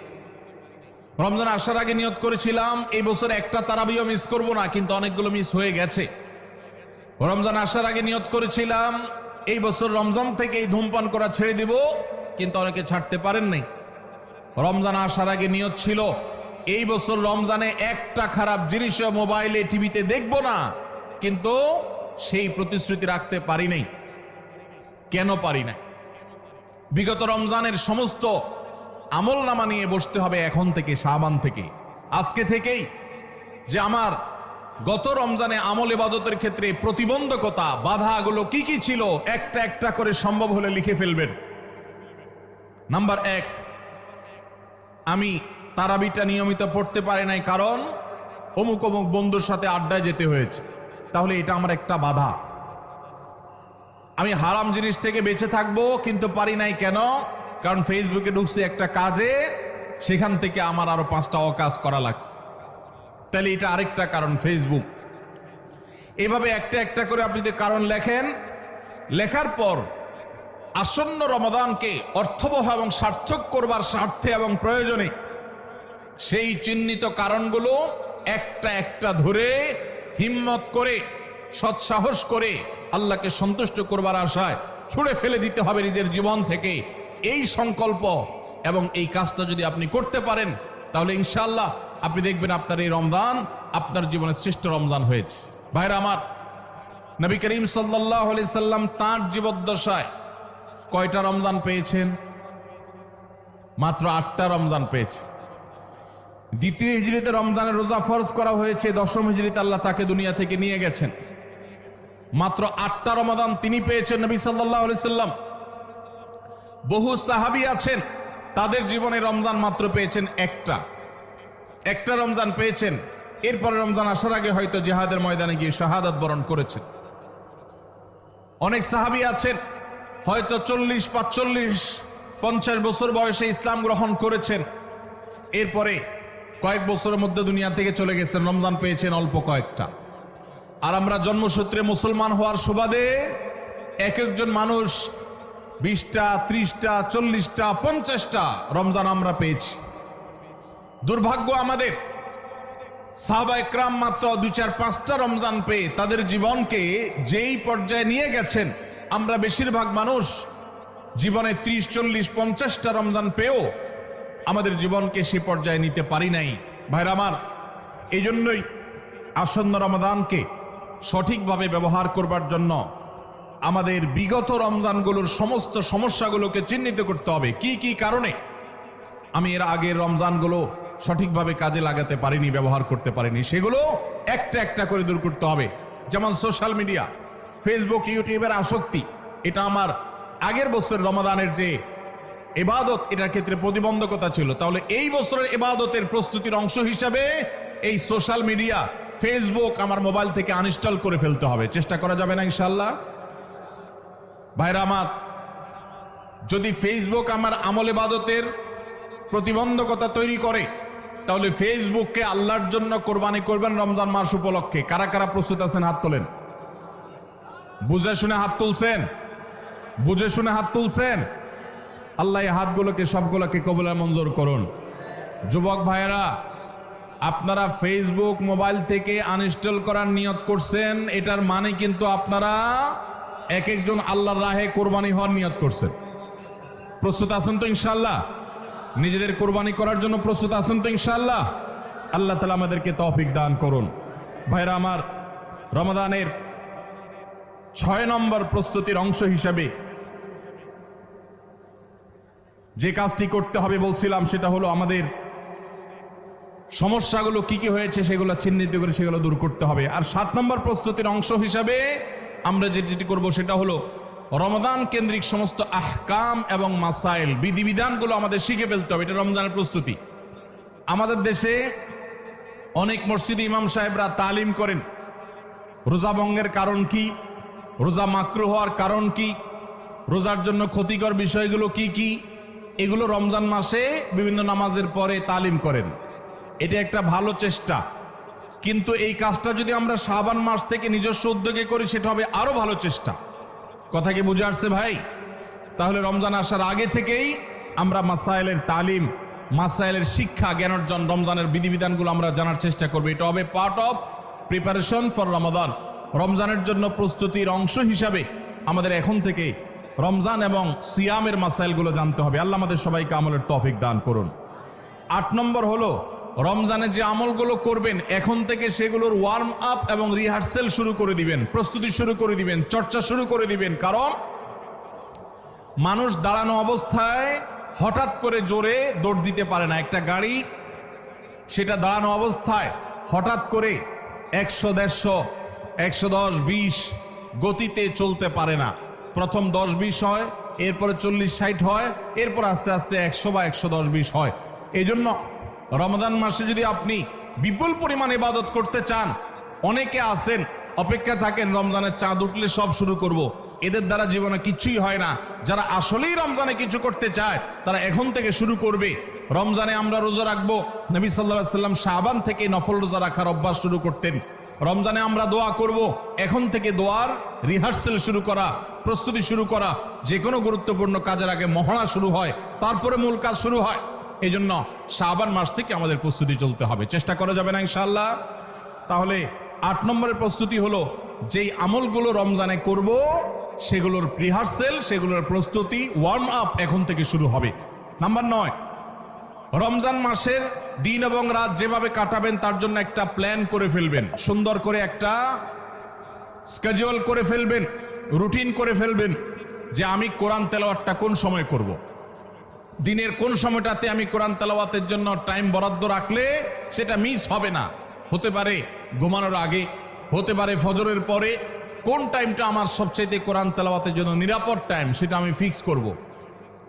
রমজান আসার আগে নিয়ত করেছিলাম এই বছর একটা তারাবিও মিস করব না, কিন্তু অনেকগুলো মিস হয়ে গেছে। রমজান আসার আগে নিয়ত করেছিলাম এই বছর রমজান থেকে এই ধূমপান করা ছেড়ে দিব, কিন্তু অনেকে ছাড়তে পারেন নাই। রমজান আসার আগে নিয়ত ছিল এই বছর রমজানে একটা খারাপ জিনিসও মোবাইলে টিভিতে দেখব না, কিন্তু সেই প্রতিশ্রুতি রাখতে পারি নাই। কেন পারি নাই? বিগত রমজানের সমস্ত আমল নামা নিয়ে বসতে হবে এখন থেকে, শাবান থেকে, আজকে থেকেই, যে আমার গত রমজানে আমল ইবাদতের ক্ষেত্রে প্রতিবন্ধকতা, বাধাগুলো কি কি ছিল, একটা একটা করে সম্ভব হলে লিখে ফেলবেন। নাম্বার 1, আমি তারাবিটা নিয়মিত পড়তে পারি নাই, কারণ অমুক অমুক বন্ধুর সাথে আড্ডায় যেতে হয়েছে, তাহলে এটা আমার একটা বাধা। আমি হারাম জিনিস থেকে বেঁচে থাকবো, কিন্তু পারি নাই কেন? কারণ ফেসবুকে ঢুকছি একটা কাজে, সেখান থেকে আমার আরো 5টা অকাজ করা লাগছে, তাহলে এটা আরেকটা কারণ, ফেসবুক। এভাবে একটা একটা করে আপনি যে কারণ লেখেন, লেখার পর আসন্ন রমাদানকে অর্থবহ এবং সার্থক করবার স্বার্থে এবং প্রয়োজনে সেই চিহ্নিত কারণগুলো একটা একটা ধরে হিম্মত করে, সৎসাহস করে, আল্লাহকে সন্তুষ্ট করবার আশায় ছুঁড়ে ফেলে দিতে হবে নিজের জীবন থেকে। এই সংকল্প এবং এই কাজটা যদি আপনি করতে পারেন, তাহলে ইনশাআল্লাহ আপনি দেখবেন আপনার এই রমজান আপনার জীবনের শ্রেষ্ঠ রমজান হয়েছে। ভাইরা আমার, নবী করিম সাল্লাল্লাহু আলাইহি সাল্লাম তাঁর জীবদ্দশায় কয়টা রমজান পেয়েছেন? মাত্র 8টা রমজান পেয়েছে। দ্বিতীয় হিজরিতে রমজানের রোজা ফরজ করা হয়েছে, দশম হিজরিতে আল্লাহ তাকে দুনিয়া থেকে নিয়ে গেছেন। মাত্র 8টা রমাদান তিনি পেয়েছেন নবী সাল্লাল্লাহু আলাইহি সাল্লাম। বহু সাহাবী আছেন, তাদের জীবনে রমজান মাত্র পেয়েছেন একটা রমজান পেয়েছেন। এরপরে রমজান আসার আগে হয়তো জিহাদের ময়দানে গিয়ে শাহাদাত বরণ করেছেন। অনেক সাহাবী আছেন হয়তো 40, 45, 50 বছর বয়সে ইসলাম গ্রহণ করেছেন, এরপরে কয়েক বছরের মধ্যে দুনিয়া থেকে চলে গেছেন, রমজান পেয়েছেন অল্প কয়েকটা। আর আমরা জন্মসূত্রে মুসলমান হওয়ার সুবাদে এক একজন মানুষ 20টা, 30টা, 40টা, 50টা রমজান আমরা পেয়েছি। দুর্ভাগ্য আমাদের, সাহাবা একরাম মাত্র 2, 4, 5টা রমজান পেয়ে তাদের জীবনকে যেই পর্যায়ে নিয়ে গেছেন, আমরা বেশিরভাগ মানুষ জীবনে 30, 40, 50টা রমজান পেয়েও আমাদের জীবনকে সে পর্যায়ে নিতে পারি নাই। ভাইরা আমার, এই জন্যই আসন্ন রমাদানকে সঠিকভাবে ব্যবহার করবার জন্য আমাদের বিগত রমজানগুলোর সমস্ত সমস্যাগুলোকে চিহ্নিত করতে হবে। কি কি কারণে আমি এর আগের রমজানগুলো সঠিকভাবে কাজে লাগাতে পারিনি, ব্যবহার করতে পারিনি, সেগুলো একটা একটা করে দূর করতে হবে। যেমন সোশ্যাল মিডিয়া, ফেসবুক, ইউটিউবের আসক্তি, এটা আমার আগের বছরের রমাদানের যে ইবাদত, এটার ক্ষেত্রে প্রতিবন্ধকতা ছিল। তাহলে এই বছরের ইবাদতের প্রস্তুতির অংশ হিসাবে এই সোশ্যাল মিডিয়া, ফেসবুক আমার মোবাইল থেকে আনইনস্টল করে ফেলতে হবে। চেষ্টা করা যাবে না ইনশাআল্লাহ? ভাইরা আমার, যদি ফেসবুক আমার আমল ইবাদতের প্রতিবন্ধকতা তৈরি করে, তাহলে ফেসবুককে আল্লাহর জন্য কোরবানি করবেন রমজান মাস উপলক্ষে। কারা কারা প্রস্তুত আছেন? হাত তোলেন। বুঝে শুনে হাত তুলছেন? বুঝে শুনে হাত তুলছেন? আল্লাহ এই হাতগুলোকে সবগুলোকে কবুল মঞ্জুর করুন। যুবক ভাইয়েরা, আপনারা ফেসবুক মোবাইল থেকে আনইনস্টল করার নিয়ত করছেন, এটার মানে কিন্তু আপনারা এক একজন আল্লাহর রাহে কোরবানি হওয়ার নিয়ত করছেন। প্রস্তুত আছেন তো ইনশাআল্লাহ? নিজেদের কোরবানি করার জন্য প্রস্তুত আছেন তো ইনশাআল্লাহ? আল্লাহ তাআলা আমাদেরকে তৌফিক দান করুন। ভাইরা আমার, রমাদানের 6 নম্বর প্রস্তুতির অংশ হিসাবে যে কাজটি করতে হবে বলছিলাম, সেটা হলো আমাদের সমস্যাগুলো কি কি হয়েছে সেগুলো চিহ্নিত করে সেগুলো দূর করতে হবে। আর 7 নম্বর প্রস্তুতির অংশ হিসাবে আমরা যেটি করব সেটা হলো রমাদান কেন্দ্রিক সমস্ত আহকাম এবং মাসাইল, বিধিবিধানগুলো আমাদের শিখে ফেলতে হবে। এটা রমজানের প্রস্তুতি। আমাদের দেশে অনেক মসজিদে ইমাম সাহেবরা তালিম করেন রোজা ভঙ্গের কারণ কি, রোজা মাকরুহ হওয়ার কারণ কি, রোজার জন্য ক্ষতিকর বিষয়গুলো কি কি, এগুলো রমজান মাসে বিভিন্ন নামাজের পরে তালিম করেন। এটা একটা ভালো চেষ্টা, কিন্তু এই কাজটা যদি আমরা শাবান মাস থেকে নিজস্ব উদ্যোগে করি, সেটা হবে আরো ভালো চেষ্টা। কথা কি বুঝে আসছে ভাই? তাহলে রমজান আসার আগে থেকেই আমরা মাসাইলের তালিম, মাসাইলের শিক্ষা, জ্ঞান অর্জন, রমজানের বিধিবিধানগুলো আমরা জানার চেষ্টা করব। এটা হবে পার্ট অফ প্রিপারেশন ফর রমাদান। রমজানের জন্য প্রস্তুতির অংশ হিসাবে আমাদের এখন থেকে রমজান এবং সিয়ামের মাসাইলগুলো জানতে হবে। আল্লাহ আমাদের সবাইকে আমলের তৌফিক দান করুন। 8 নম্বর হলো রমজানে যে আমলগুলো করবেন এখন থেকে সেগুলোর ওয়ার্ম আপ এবং রিহার্সেল শুরু করে দিবেন, প্রস্তুতি শুরু করে দিবেন, চর্চা শুরু করে দিবেন। কারণ মানুষ দাঁড়ানো অবস্থায় হঠাৎ করে জোরে দৌড় দিতে পারে না। একটা গাড়ি সেটা দাঁড়ানো অবস্থায় হঠাৎ করে 100, 150, 110, 20 গতিতে চলতে পারে না। প্রথম 10, 20 হয়, এরপরে 40, 60 হয়, এরপর আস্তে আস্তে 100 বা 110, 20 হয়। এই জন্য রমজান মাসে যদি আপনি বিপুল পরিমাণ ইবাদত করতে চান, অনেকে আছেন অপেক্ষা থাকেন রমজানের চাঁদ উঠলে সব শুরু করব। এদের দ্বারা জীবনে কিছুই হয় না। যারা আসলেই রমজানে কিছু করতে চায় তারা এখন থেকে শুরু করবে। রমজানে আমরা রোজা রাখবো, নবী সাল্লাল্লাহু আলাইহি ওয়াসাল্লাম শাবান থেকে নফল রোজা রাখার অভ্যাস শুরু করতেন। রমজানে আমরা দোয়া করব, এখন থেকে দোয়ার রিহার্সেল শুরু করা, প্রস্তুতি শুরু করা। যে কোনো গুরুত্বপূর্ণ কাজের আগে মহড়া শুরু হয়, তারপরে মূল কাজ শুরু হয়। এই জন্য শাবান মাস থেকে আমাদের প্রস্তুতি চলতে হবে। চেষ্টা করা যাবে না ইনশাআল্লাহ? তাহলে 8 নম্বরের প্রস্তুতি হলো যেই আমলগুলো রমজানে করব সেগুলোর রিহার্সেল, সেগুলোর প্রস্তুতি, ওয়ার্ম আপ এখন থেকে শুরু হবে। নাম্বার 9, রমজান মাসের দিন এবং রাত যেভাবে কাটাবেন তার জন্য একটা প্ল্যান করে ফেলবেন। সুন্দর করে একটা স্কেডিউল করে ফেলবেন, রুটিন করে ফেলবেন যে আমি কোরআন তেলাওয়াতটা কোন সময় করব। দিনের কোন সময়টাতে আমি কোরআন তেলাওয়াতের জন্য টাইম বরাদ্দ রাখলে সেটা মিস হবে না। হতে পারে ঘুমানোর আগে, হতে পারে ফজরের পরে। কোন টাইমটা আমার সবচাইতে কোরআন তেলাওয়াতের জন্য নিরাপদ টাইম সেটা আমি ফিক্স করব।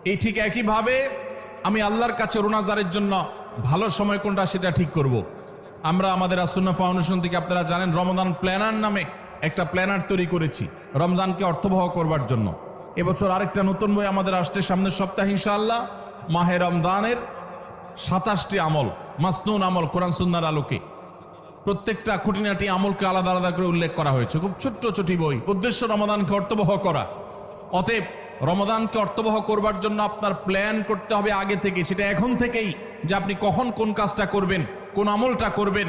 এই ঠিক একইভাবে আমি আল্লাহর কাছে রোনাজারের জন্য ভালো সময় কোনটা সেটা ঠিক করব। আমরা আমাদের আসুন্নাহ ফাউন্ডেশন থেকে আপনারা জানেন রমজান প্ল্যানার নামে একটা প্ল্যানার তৈরি করেছি রমজানকে অর্থবহ করবার জন্য। এবছর আরেকটা নতুন বই আমাদের আসছে সামনের সপ্তাহে ইনশাআল্লাহ। মাহে রমজানের 27টি আমল, মাসনুন আমল কোরআন সুন্নাহর আলোকে। প্রত্যেকটা খুঁটিনাটি আমলকে আলাদা আলাদা করে উল্লেখ করা হয়েছে। খুব ছোট্ট ছোটি বই। উদ্দেশ্য রমজানকে অর্থবহ করা। অতএব রমজানকে অর্থবহ করবার জন্য আপনার প্ল্যান করতে হবে আগে থেকে। সেটা এখন থেকেই, যে আপনি কখন কোন কাজটা করবেন, কোন আমলটা করবেন,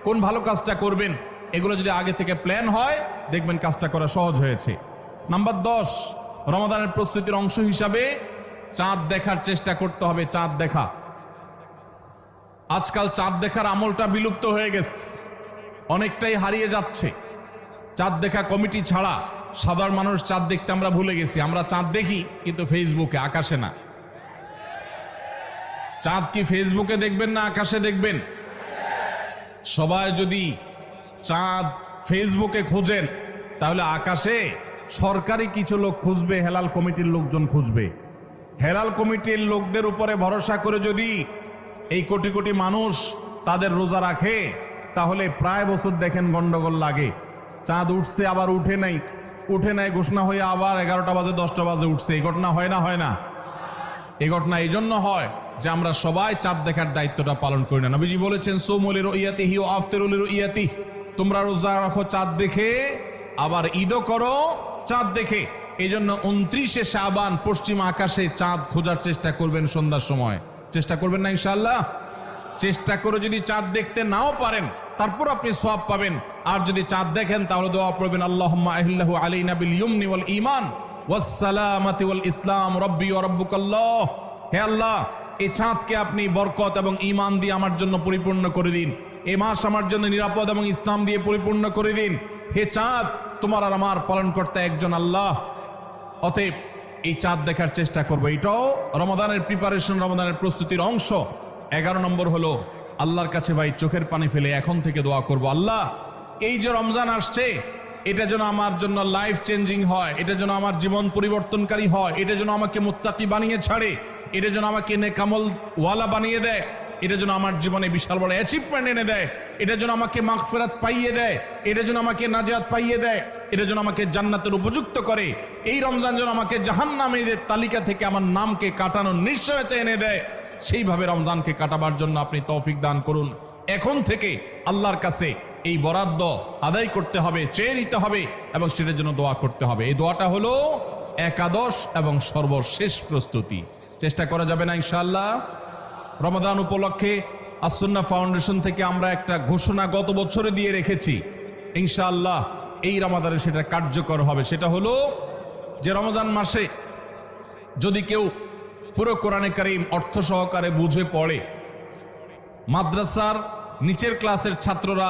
কোন ভালো কাজটা করবেন। এগুলো যদি আগে থেকে প্ল্যান হয় দেখবেন কাজটা করা সহজ হয়েছে। নাম্বার 10, রমজানের প্রস্তুতির অংশ হিসাবে চাঁদ দেখার চেষ্টা করতে হবে। চাঁদ দেখা, আজকাল চাঁদ দেখার আমলটা বিলুপ্ত হয়ে গেছে, অনেকটাই হারিয়ে যাচ্ছে। চাঁদ দেখা কমিটি ছাড়া সাধারণ মানুষ চাঁদ দেখতে আমরা ভুলে গেছি। আমরা চাঁদ দেখি কিন্তু ফেসবুকে, আকাশে না। চাঁদ কি ফেসবুকে দেখবেন না আকাশে দেখবেন? সবাই যদি চাঁদ ফেসবুকে খুঁজেন তাহলে আকাশে সরকারি কিছু লোক খুঁজবে, হেলাল কমিটির লোকজন খুঁজবে। হেলাল কমিটির লোকদের উপরে ভরসা করে যদি এই কোটি কোটি মানুষ তাদের রোজা রাখে তাহলে প্রায় বছর দেখেন গন্ডগোল লাগে। চাঁদ উঠছে আবার উঠে নাই, উঠে নাই ঘোষণা হয়ে আবার 11টা বাজে 10টা বাজে উঠছে। এই ঘটনা হয় না? হয় না? এই ঘটনা এই জন্য হয় যে আমরা সবাই চাঁদ দেখার দায়িত্বটা পালন করি না। নবীজি বলেছেন সোমুলির রুইয়াতিহি ওয়া আফতিরুলির রুইয়াতি, তোমরা রোজা রাখো চাঁদ দেখে, আবার ঈদও করো চাঁদ দেখে। এই জন্য 29শে শাবান পশ্চিম আকাশে চাঁদ খোঁজার চেষ্টা করবেন সন্ধ্যার সময়। চেষ্টা করবেন না ইনশাআল্লাহ? চেষ্টা করে যদি চাঁদ দেখতে নাও পারেন তারপর আপনি সওয়াব পাবেন। আর যদি চাঁদ দেখেন তাহলে দোয়া পড়বেন আল্লাহুম্মা আহিল্লাহু আলাইনা বিল ইয়ুমনি ওয়াল ঈমান ওয়াস সালামাতি ওয়াল ইসলাম রাব্বি ওয়া রাব্বুকাল্লাহ। হে আল্লাহ, এই চাঁদকে আপনি বরকত এবং ঈমান দিয়ে আমার জন্য পরিপূর্ণ করে দিন। এই মাস আমার জন্য নিরাপদ এবং ইসলাম দিয়ে পরিপূর্ণ করে দিন। হে চাঁদ, তোমার আর আমার পালনকর্তা একজন আল্লাহ। অতএব এই চাঁদ দেখার চেষ্টা করবো। এটাও রমাদানের প্রিপারেশন, রমাদানের প্রস্তুতির অংশ। 11 নম্বর হলো আল্লাহর কাছে ভাই চোখের পানি ফেলে এখন থেকে দোয়া করব, আল্লাহ এই যে রমজান আসছে এটা যেন আমার জন্য লাইফ চেঞ্জিং হয়, এটা যেন আমার জীবন পরিবর্তনকারী হয়, এটা যেন আমাকে মুত্তাকি বানিয়ে ছাড়ে, এটা যেন আমাকে নেকামল ওয়ালা বানিয়ে দেয়, এটা যেন আমার জীবনে বিশাল বড় অ্যাচিভমেন্ট এনে দেয়, এটা যেন আমাকে মাগফিরাত পাইয়ে দেয়, এটা যেন আমাকে নাজাত পাইয়ে দেয়, এটা যেন আমাকে জান্নাতের উপযুক্ত করে। এই রমজান যেন আমাকে জাহান্নামীদের তালিকা থেকে আমার নামকে কাটানোর নিশ্চয়তা এনে দেয়। সেইভাবে রমজানকে কাটাবার জন্য আপনি তৌফিক দান করুন। এখন থেকে আল্লাহর কাছে এই বরাদ্দ আদায় করতে হবে, চেয়ে নিতে হবে এবং সেটার জন্য দোয়া করতে হবে। এই দোয়াটা হলো একাদশ এবং সর্বশেষ প্রস্তুতি। চেষ্টা করা যাবে না ইনশাআল্লাহ? রমাদান উপলক্ষে আসুন্নাহ ফাউন্ডেশন থেকে আমরা একটা ঘোষণা গত বছরে দিয়ে রেখেছি, ইনশাআল্লাহ এই রমাদানে সেটা কার্যকর হবে। সেটা হলো যে রমজান মাসে যদি কেউ পুরো কোরআনে কারীম অর্থ সহকারে বুঝে পড়ে, মাদ্রাসার নিচের ক্লাসের ছাত্ররা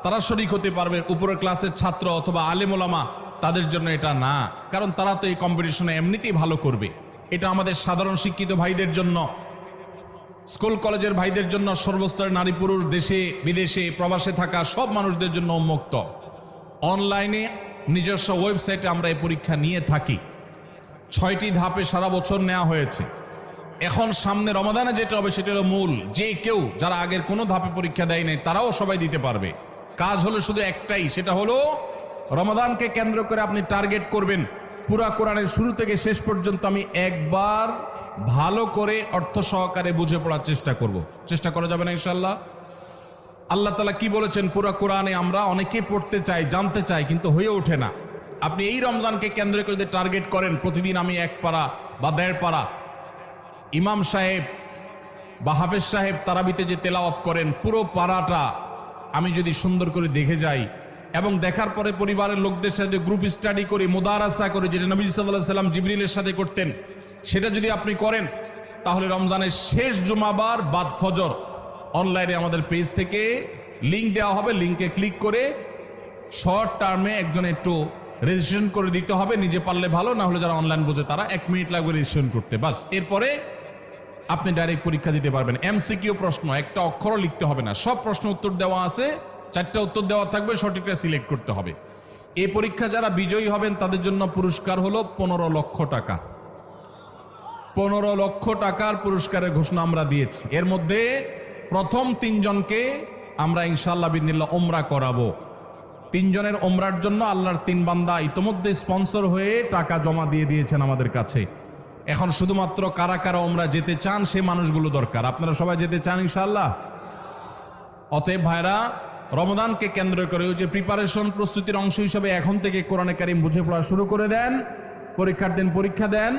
তারা শরীক হতে পারবে, উপরের ক্লাসের ছাত্র অথবা আলেম ওলামা তাদের জন্য এটা না, কারণ তারা তো এই কম্পিটিশনে এমনিতেই ভালো করবে। এটা আমাদের সাধারণ শিক্ষিত ভাইদের জন্য, স্কুল কলেজের ভাইদের জন্য, সর্বস্তরের নারী পুরুষ, দেশে বিদেশে প্রবাসে থাকা সব মানুষদের জন্য উন্মুক্ত। অনলাইনে নিজস্ব ওয়েবসাইটে আমরা এই পরীক্ষা নিয়ে থাকি। 6টি ধাপে সারা বছর নেওয়া হয়েছে। এখন সামনে রমাদানে যেটা হবে সেটা হলো মূল, যে কেউ যারা আগের কোনো ধাপে পরীক্ষা দেয় নাই তারাও সবাই দিতে পারবে। কাজ হলো শুধু একটাই, সেটা হলো রমাদানকে কেন্দ্র করে আপনি টার্গেট করবেন পুরা কোরআনের শুরু থেকে শেষ পর্যন্ত আমি একবার ভালো করে অর্থ সহকারে বুঝে পড়ার চেষ্টা করব। চেষ্টা করা যাবে না ইনশাআল্লাহ? আল্লাহ তাআলা কি বলেছেন পুরা কোরআনে, আমরা অনেকে পড়তে চাই, জানতে চাই, কিন্তু হয়ে ওঠে না। আপনি এই রমজানকে কেন্দ্র করে যদি টার্গেট করেন প্রতিদিন আমি 1 পারা বা 1.5 পারা, ইমাম সাহেব বা হাফেজ সাহেব তারাবিতে যে তেলাওয়াত করেন পুরো পারাটা আমি যদি সুন্দর করে দেখে যাই এবং দেখার পরে পরিবারের লোকদের সাথে গ্রুপ স্টাডি করি, মুদারাসা করি, যেটা নবী সাল্লাল্লাহু আলাইহি সাল্লাম জিবরিলের সাথে করতেন, সেটা যদি আপনি করেন তাহলে রমজানের শেষ জুমাবার বাদ ফজর অনলাইনে আমাদের পেজ থেকে লিঙ্ক দেওয়া হবে। লিঙ্কে ক্লিক করে শর্ট টার্মে একজন একটু রেজিস্ট্রেশন করে দিতে হবে, নিজে পারলে ভালো, না হলে যারা অনলাইন বোঝে তারা 1 মিনিট লাগবে রেজিস্ট্রেশন করতে, বাস। এরপরে আপনি ডাইরেক্ট পরীক্ষা দিতে পারবেন। এমসিকিউ প্রশ্ন, একটা অক্ষরও লিখতে হবে না, সব প্রশ্ন উত্তর দেওয়া আছে, 4টা উত্তর দেওয়া থাকবে, সঠিকটা সিলেক্ট করতে হবে। এই পরীক্ষা যারা বিজয়ী হবেন তাদের জন্য পুরস্কার হলো 15 লক্ষ টাকা। 15 লক্ষ টাকার পুরস্কারের ঘোষণা আমরা দিয়েছি। এর মধ্যে প্রথম 3 জনকে আমরা ইনশাআল্লাহ বিদিনিল্লাহ ওমরা করাবো। 3 জনের ওমরার জন্য আল্লাহর 3 বান্দা ইতোমধ্যে স্পন্সর হয়ে টাকা জমা দিয়ে দিয়েছেন আমাদের কাছে। এখন শুধুমাত্র কারা কারা ওমরা যেতে চান সেই মানুষগুলো দরকার। আপনারা সবাই যেতে চান ইনশাআল্লাহ? অতএব ভাইরা, রমজানকে কেন্দ্র করে ওই যে প্রিপারেশন, প্রস্তুতির অংশ হিসেবে এখন থেকে কোরআনে কারিম বুঝে পড়া শুরু করে দেন। পরীক্ষার দিন পরীক্ষা দেন।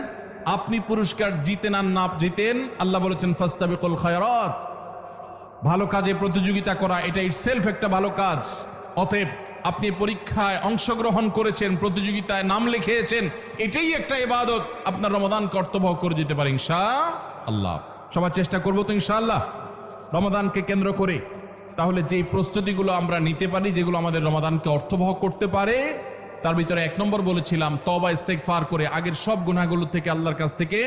আপনি পুরস্কার জিতেন আর না জিতেন, আল্লাহ বলেছেন ফাস্তাবিকুল খায়রাত, ভালো কাজে প্রতিযোগিতা করা এটা ইটসেলফ একটা ভালো কাজ। অতএব আপনি পরীক্ষায় অংশগ্রহণ করেছেন, প্রতিযোগিতায় নাম লিখিয়েছেন, এটাই একটা ইবাদত। আপনার রমাদান কর্তব্য করে দিতে পারে ইনশাআল্লাহ। সবার চেষ্টা করবো তো ইনশাআল্লাহ রমাদানকে কেন্দ্র করে। তাহলে যেই প্রস্তুতিগুলো আমরা নিতে পারি, যেগুলো আমাদের রমাদানকে অর্থবহ করতে পারে, তার ভিতরে 1 নম্বর বলেছিলাম তওবা ইস্তেগফার করে আগের সব গুনাহগুলো থেকে আল্লাহর কাছ থেকে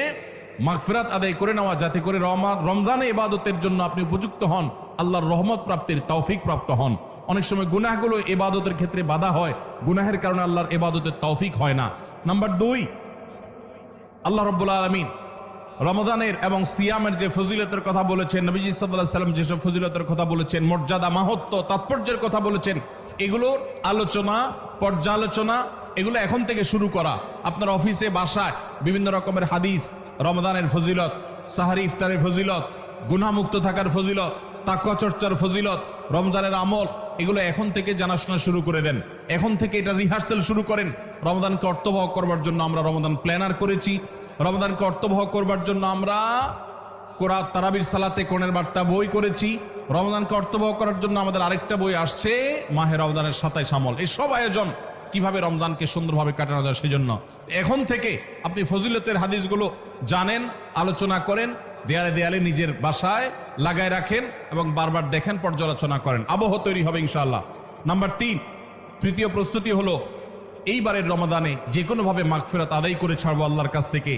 মাগফিরাত আদায় করে নেওয়া, যাতে করে রমজানে ইবাদতের জন্য আপনি উপযুক্ত হন, আল্লাহর রহমত প্রাপ্তির তৌফিক প্রাপ্ত হন। অনেক সময় গুনাহগুলো ইবাদতের ক্ষেত্রে বাধা হয়, গুনাহের কারণে আল্লাহর ইবাদতের তৌফিক হয় না। নাম্বার 2, আল্লাহ রাব্বুল আলামিন রমজানের এবং সিয়ামের যে ফজিলতের কথা বলেছেন, নবীজি সাল্লাল্লাহু আলাইহি ওয়াসাল্লাম যেসব ফজিলতের কথা বলেছেন, মর্যাদা, মাহাত্ম্য, তাৎপর্যের কথা বলেছেন, এগুলোর আলোচনা, পর্যালোচনা এগুলো এখন থেকে শুরু করা। আপনার অফিসে, বাসায় বিভিন্ন রকমের হাদিস, রমজানের ফজিলত, সাহারি ইফতারের ফজিলত, গুনাহমুক্ত থাকার ফজিলত, তাকওয়া চর্চার ফজিলত, রমজানের আমল, এগুলো এখন থেকে জানাশোনা শুরু করে দেন। এখন থেকে এটা রিহার্সাল শুরু করেন। রমজানকে অর্থবহ করবার জন্য আমরা রমজান প্ল্যানার করেছি। রমজানকে অর্থবহ করবার জন্য আমরা কোরআন তারাবির সালাতে কোরআনের বার্তা বই করেছি। রমজানকে অর্থবহ করার জন্য আমাদের আরেকটা বই আসছে, মাহে রমজানের 27 আমল। এই সব আয়োজন কিভাবে রমজানকে সুন্দরভাবে কাটানো যায় সেজন্য এখন থেকে আপনি ফজিলতের হাদিসগুলো জানেন, আলোচনা করেন, দেয়ালে দেয়ালে নিজের বাসায় লাগায় রাখেন এবং বারবার দেখেন, পর্যালোচনা করেন, আবহ তৈরি হবে ইনশাআল্লাহ। নাম্বার 3, তৃতীয় প্রস্তুতি হলো এইবারের রমাদানে যে কোনোভাবে মাগফিরাত আদায় করে ছাড়বো আল্লাহর কাছ থেকে।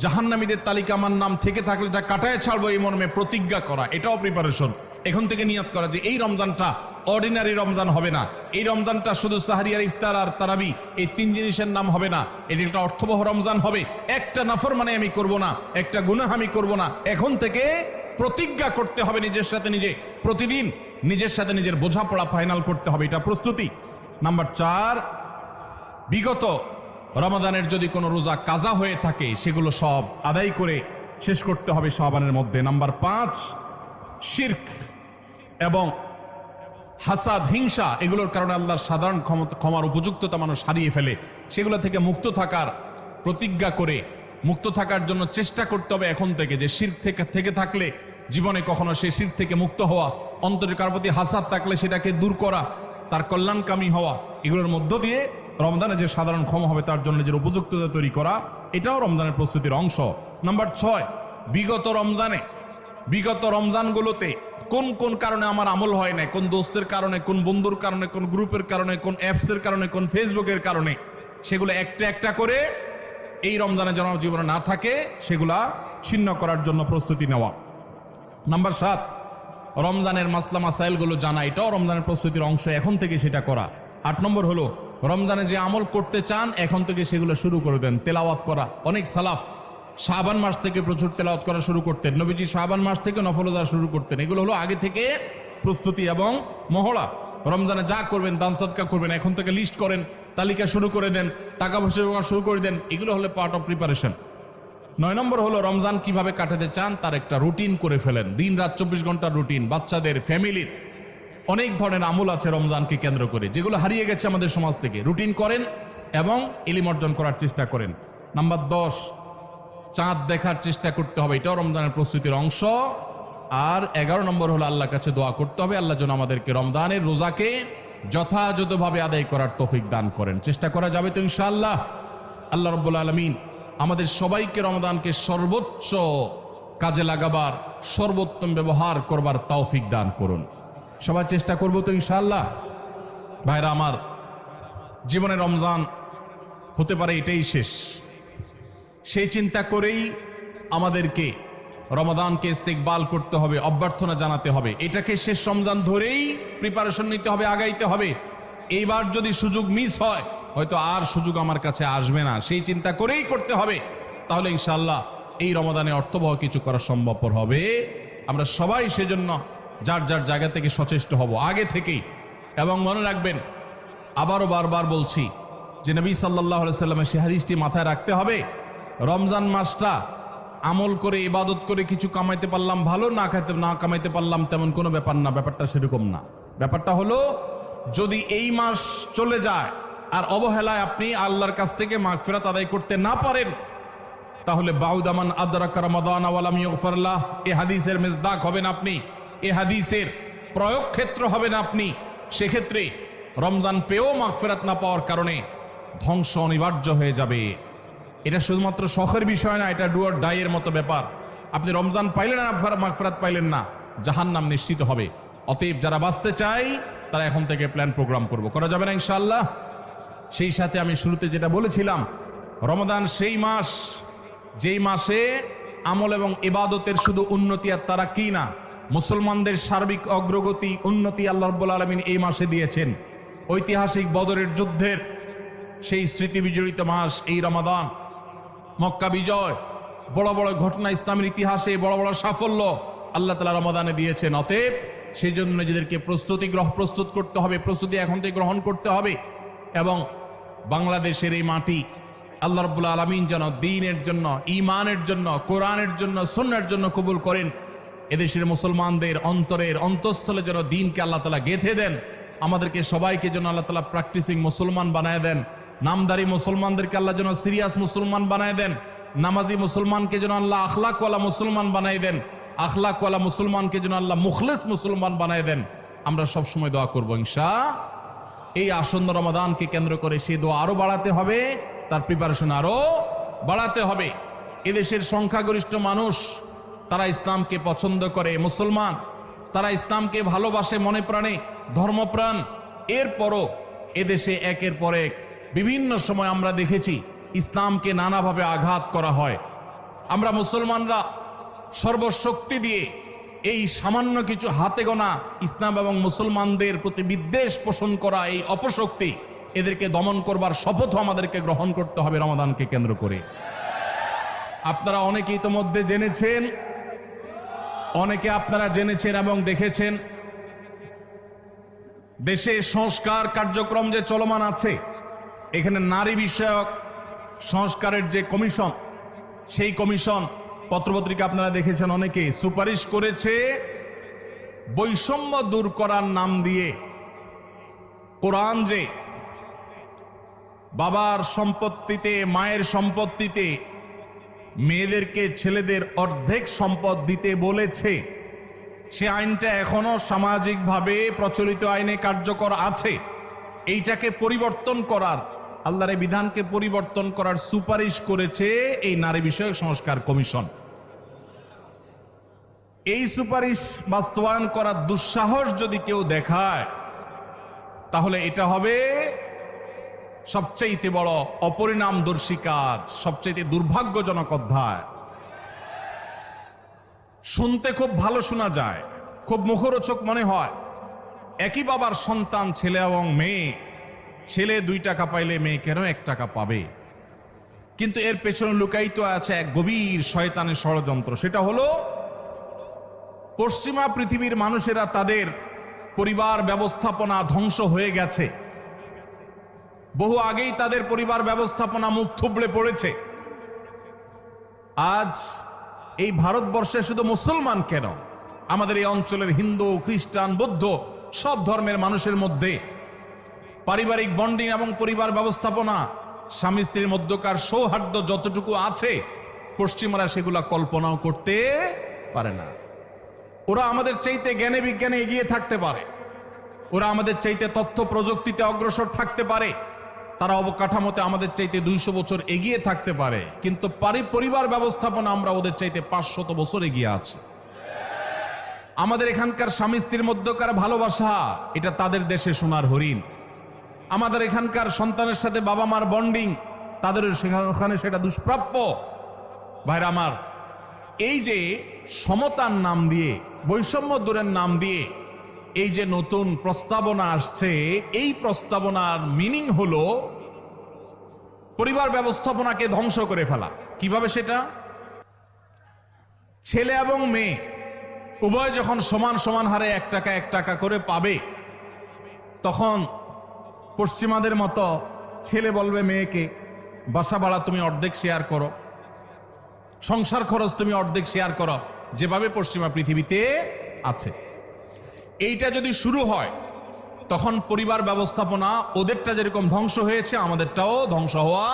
জাহান্নামীদের তালিকা আমার নাম থেকে থাকলে এটা কাটায় ছাড়বো, এই মর্মে প্রতিজ্ঞা করা, এটাও প্রিপারেশন। এখন থেকে নিয়ত করা যে এই রমজানটা অর্ডিনারি রমজান হবে না, এই রমজানটা শুধু সাহারি আর ইফতার আর তারাবি এই 3 জিনিসের নাম হবে না, এটি একটা অর্থবহ রমজান হবে। একটা নাফরমানি আমি করব না, একটা গুনাহ আমি করব না। এখন থেকে প্রতিজ্ঞা করতে হবে নিজের সাথে নিজে, প্রতিদিন নিজের সাথে নিজের বোঝাপড়া ফাইনাল করতে হবে, এটা প্রস্তুতি। নাম্বার 4, বিগত রমাদানের যদি কোনো রোজা কাজা হয়ে থাকে সেগুলো সব আদায় করে শেষ করতে হবে শাবানের মধ্যে। নাম্বার 5, শিরক এবং হাসাদ, হিংসা, এগুলোর কারণে আল্লাহর সাধারণ ক্ষমার উপযুক্ততা মানুষ হারিয়ে ফেলে, সেগুলো থেকে মুক্ত থাকার প্রতিজ্ঞা করে মুক্ত থাকার জন্য চেষ্টা করতে হবে এখন থেকে, যে শিরক থেকে থাকলে জীবনে কখনো সেই শিরক থেকে মুক্ত হওয়া, অন্তরের কার প্রতি হাসাদ থাকলে সেটাকে দূর করা, তার কল্যাণকামী হওয়া, এগুলোর মধ্য দিয়ে রমজানে যে সাধারণ ক্ষমা হবে তার জন্য যে উপযুক্ততা তৈরি করা, এটাও রমজানের প্রস্তুতির অংশ। নাম্বার 6, বিগত রমজানগুলোতে কোন কোন কারণে আমার আমল হয় না, কোন দোস্তের কারণে, কোন বন্ধুর কারণে, কোন গ্রুপের কারণে, কোন অ্যাপসের কারণে, কোন ফেসবুকের কারণে, সেগুলো একটা একটা করে এই রমজানে যেন জীবনে না থাকে সেগুলা ছিন্ন করার জন্য প্রস্তুতি নেওয়া। নাম্বার 7, রমজানের মাসলা মাসাইলগুলো জানা, এটাও রমজানের প্রস্তুতির অংশ, এখন থেকে সেটা করা। 8 নম্বর হলো রমজানে যে আমল করতে চান এখন থেকে সেগুলো শুরু করে দেন। তেলাওয়াত করা, অনেক সালাফ শাবান মাস থেকে প্রচুর তেলাওয়াত করা শুরু করতেন, নবীজি শাবান মাস থেকে নফল রোজা শুরু করতেন। এগুলো হলো আগে থেকে প্রস্তুতি এবং মহড়া। রমজানে যা করবেন, দান সাদকা করবেন, এখন থেকে লিস্ট করেন, তালিকা শুরু করে দেন, টাকা পয়সা জমা শুরু করে দেন, এগুলো হলো পার্ট অফ প্রিপারেশন। 9 নম্বর হলো রমজান কিভাবে কাটাতে চান তার একটা রুটিন করে ফেলেন, দিন রাত 24 ঘন্টার রুটিন। বাচ্চাদের, ফ্যামিলির অনেক ধরনের আমল আছে রমজানকে কেন্দ্র করে, যেগুলো হারিয়ে গেছে আমাদের সমাজ থেকে। রুটিন করেন এবং ইলম অর্জন করার চেষ্টা করেন। নাম্বার 10, চাঁদ দেখার চেষ্টা করতে হবে, এটাও রমজানের প্রস্তুতির অংশ। আর 11 নম্বর হলো আল্লাহর কাছে দোয়া করতে হবে, আল্লাহ যেন আমাদেরকে রমজানের রোজাকে যথাযথভাবে আদায় করার তৌফিক দান করেন। চেষ্টা করা যাবে তো ইনশাআল্লাহ। আল্লাহ রাব্বুল আলামিন আমাদের সবাইকে রমজানকে সর্বোচ্চ কাজে লাগাবার, সর্বোত্তম ব্যবহার করবার তৌফিক দান করুন। সবাই চেষ্টা করব তো ইনশাআল্লাহ। ভাইরা আমার, জীবনে রমজান হতে পারে এটাই শেষ, সেই চিন্তা করেই আমাদেরকে রমাদানকে ইস্তেকবাল করতে হবে, অভ্যর্থনা জানাতে হবে। এটাকে শেষ রমজান ধরেই প্রিপারেশন নিতে হবে, আগাইতে হবে। এইবার যদি সুযোগ মিস হয়, হয়তো আর সুযোগ আমার কাছে আসবে না, সেই চিন্তা করেই করতে হবে। তাহলে ইনশাআল্লাহ এই রমাদানে অর্থবহ কিছু করা সম্ভবপর হবে। আমরা সবাই সেজন্য যার যার জায়গা থেকে সচেষ্ট হব আগে থেকেই। এবং মনে রাখবেন, আবারও বারবার বলছি যে নবী সাল্লাল্লাহু আলাইহি সাল্লামের সেই হাদিসটি মাথায় রাখতে হবে, রমজান মাসটা আমল করে, ইবাদত করে কিছু কামাইতে পারলাম ভালো, না কামাইতে পারলাম তেমন কোনো ব্যাপার না। ব্যাপারটা সেরকম না। ব্যাপারটা হলো, যদি এই মাস চলে যায় আর অবহেলায় আপনি আল্লাহর কাছ থেকে মাগফিরাত আদায় করতে না পারেন, তাহলে বাউদামান আদরাকা রমাদান ওয়া লাম ইগফার লাহ, এই হাদিসের মেজদাক হবেন আপনি, এই হাদিসের প্রয়োগ ক্ষেত্র হবেন আপনি। সেক্ষেত্রে রমজান পেয়েও মাগফিরাত না পাওয়ার কারণে ধ্বংস অনিবার্য হয়ে যাবে। এটা শুধুমাত্র শখের বিষয় না, এটা ডু অর ডাই এর মতো ব্যাপার। আপনি রমজান পাইলেন না, মাগফিরাত পাইলেন না, জাহান্নাম নিশ্চিত হবে। অতএব যারা বাঁচতে চাই তারা এখন থেকে প্ল্যান প্রোগ্রাম করা যাবে না ইনশাআল্লাহ। সেই সাথে আমি শুরুতে যেটা বলেছিলাম, রমাদান সেই মাস যেই মাসে আমল এবং ইবাদতের শুধু উন্নতি আর তারাক্কি না, মুসলমানদের সার্বিক অগ্রগতি, উন্নতি আল্লাহ রাব্বুল আলামিন এই মাসে দিয়েছেন। ঐতিহাসিক বদরের যুদ্ধের সেই স্মৃতি বিজড়িত মাস এই রমাদান। মক্কা বিজয়, বড় বড় ঘটনা ইসলামের ইতিহাসে, বড় বড় সাফল্য আল্লাহ তাআলা রমাদানে দিয়েছেন। অতএব সেই জন্য নিজেদেরকে প্রস্তুত করতে হবে, প্রস্তুতি এখন থেকে গ্রহণ করতে হবে। এবং বাংলাদেশের এই মাটি আল্লাহ রাব্বুল আলামিন যেন দ্বীনের জন্য, ঈমানের জন্য, কোরআনের জন্য, সুন্নাহর জন্য কবুল করেন। এদেশের মুসলমানদের অন্তরের অন্তঃস্থলে যেন দ্বীনকে আল্লাহ তাআলা গেঁথে দেন। আমাদেরকে সবাইকে যেন আল্লাহ তাআলা প্র্যাকটিসিং মুসলমান বানায় দেন। নামদারি মুসলমানদেরকে আল্লাহ যেন সিরিয়াস মুসলমান বানায় দেন। নামাজি মুসলমানকে যেন আল্লাহ আখলাকওয়ালা মুসলমান বানায় দেন। আখলাকওয়ালা মুসলমানকে যেন আল্লাহ মুখলিস মুসলমান বানায় দেন। আমরা সবসময় দোয়া করবো ইনশাআল্লাহ। এই আসন্ন রমাদানকে কেন্দ্র করে সেই দোয়া আরো বাড়াতে হবে, তার প্রিপারেশন আরো বাড়াতে হবে। এদেশের সংখ্যাগরিষ্ঠ মানুষ তারা ইসলামকে পছন্দ করে, মুসলমান, তারা ইসলামকে ভালোবাসে মনে প্রাণে, ধর্মপ্রাণ। এরপরও এদেশে একের পর এক বিভিন্ন সময় আমরা দেখেছি ইসলামকে নানাভাবে আঘাত করা হয়। আমরা মুসলমানরা সর্বশক্তি দিয়ে এই সামান্য কিছু হাতে গোনা ইসলাম এবং মুসলমানদের প্রতি বিদ্বেষ পোষণ করা এই অপশক্তি, এদেরকে দমন করবার শপথ আমাদেরকে গ্রহণ করতে হবে রমাদানকে কেন্দ্র করে। আপনারা অনেকে ইতোমধ্যে জেনেছেন, অনেকে আপনারা জেনেছেন এবং দেখেছেন, দেশে সংস্কার কার্যক্রম যে চলমান আছে, এখানে নারী বিষয়ক সংস্কারের যে কমিশন, সেই কমিশন পত্রপত্রিকা আপনারা দেখেছেন, অনেকে সুপারিশ করেছে বৈষম্য দূর করার নাম দিয়ে কোরআন যে বাবার সম্পত্তিতে, মায়ের সম্পত্তিতে মেয়েদেরকে ছেলেদের অর্ধেক সম্পদ দিতে বলেছে, সে আইনটা এখনো সামাজিকভাবে প্রচলিত আইনে কার্যকর আছে। এইটাকে পরিবর্তন করার, আল্লাহর এই বিধানকে পরিবর্তন করার সুপারিশ করেছে এই নারী বিষয়ক সংস্কার কমিশন। এই সুপারিশ বাস্তবায়ন করার দুঃসাহস যদি কেউ দেখায়, তাহলে এটা হবে সবচেয়ে বড় অপরিণামদর্শী কাজ, সবচেয়ে দুর্ভাগ্যজনক অধ্যায়। শুনতে খুব ভালো শোনা যায়, খুব মুখরোচক মনে হয়। একই বাবার সন্তান, ছেলে এবং মেয়ে, ছেলে 2 টাকা পাইলে মেয়ে কেন 1 টাকা পাবে? কিন্তু এর পেছনে লুকায়িত আছে এক গভীর শয়তানের ষড়যন্ত্র। সেটা হলো পশ্চিমা পৃথিবীর মানুষেরা তাদের পরিবার ব্যবস্থাপনা ধ্বংস হয়ে গেছে, বহু আগেই তাদের পরিবার ব্যবস্থাপনা মুখ থুবড়ে পড়েছে। আজ এই ভারতবর্ষে শুধু মুসলমান কেন, আমাদের এই অঞ্চলের হিন্দু, খ্রিস্টান, বৌদ্ধ সব ধর্মের মানুষের মধ্যে পারিবারিক বন্ডিং এবং পরিবার ব্যবস্থাপনা, স্বামী স্ত্রীর মধ্যকার সৌহার্দ্য যতটুকু আছে, পশ্চিমারা সেগুলা কল্পনাও করতে পারে না। ওরা আমাদের চাইতে জ্ঞানে বিজ্ঞানে এগিয়ে থাকতে পারে, ওরা আমাদের চাইতে তথ্য প্রযুক্তিতে অগ্রসর থাকতে পারে, তারা অবকাঠামোতে আমাদের চাইতে 200 বছর এগিয়ে থাকতে পারে, কিন্তু পরিবার ব্যবস্থাপনা আমরা ওদের চাইতে 500 বছর এগিয়ে আছি। আমাদের এখানকার স্বামী স্ত্রীর মধ্যকার ভালোবাসা, এটা তাদের দেশে সোনার হরিণ। আমাদের এখানকার সন্তানের সাথে বাবা মার বন্ডিং, তাদের ওখানে সেটা দুষ্প্রাপ্য। ভাইরা আমার, এই যে সমতার নাম দিয়ে, বৈষম্য দূরের নাম দিয়ে এই যে নতুন প্রস্তাবনা আসছে, এই প্রস্তাবনার মিনিং হলো পরিবার ব্যবস্থাপনাকে ধ্বংস করে ফেলা। কিভাবে সেটা? ছেলে এবং মেয়ে উভয় যখন সমান সমান হারে 1 টাকা করে পাবে, তখন পশ্চিমাদের মতো ছেলে বলবে মেয়েকে, বাসা ভাড়া তুমি অর্ধেক শেয়ার করো, সংসার খরচ তুমি অর্ধেক শেয়ার করো, যেভাবে পশ্চিমা পৃথিবীতে আছে। এইটা যদি শুরু হয়, তখন পরিবার ব্যবস্থাপনা ওদেরটা যেরকম ধ্বংস হয়েছে, আমাদেরটাও ধ্বংস হওয়া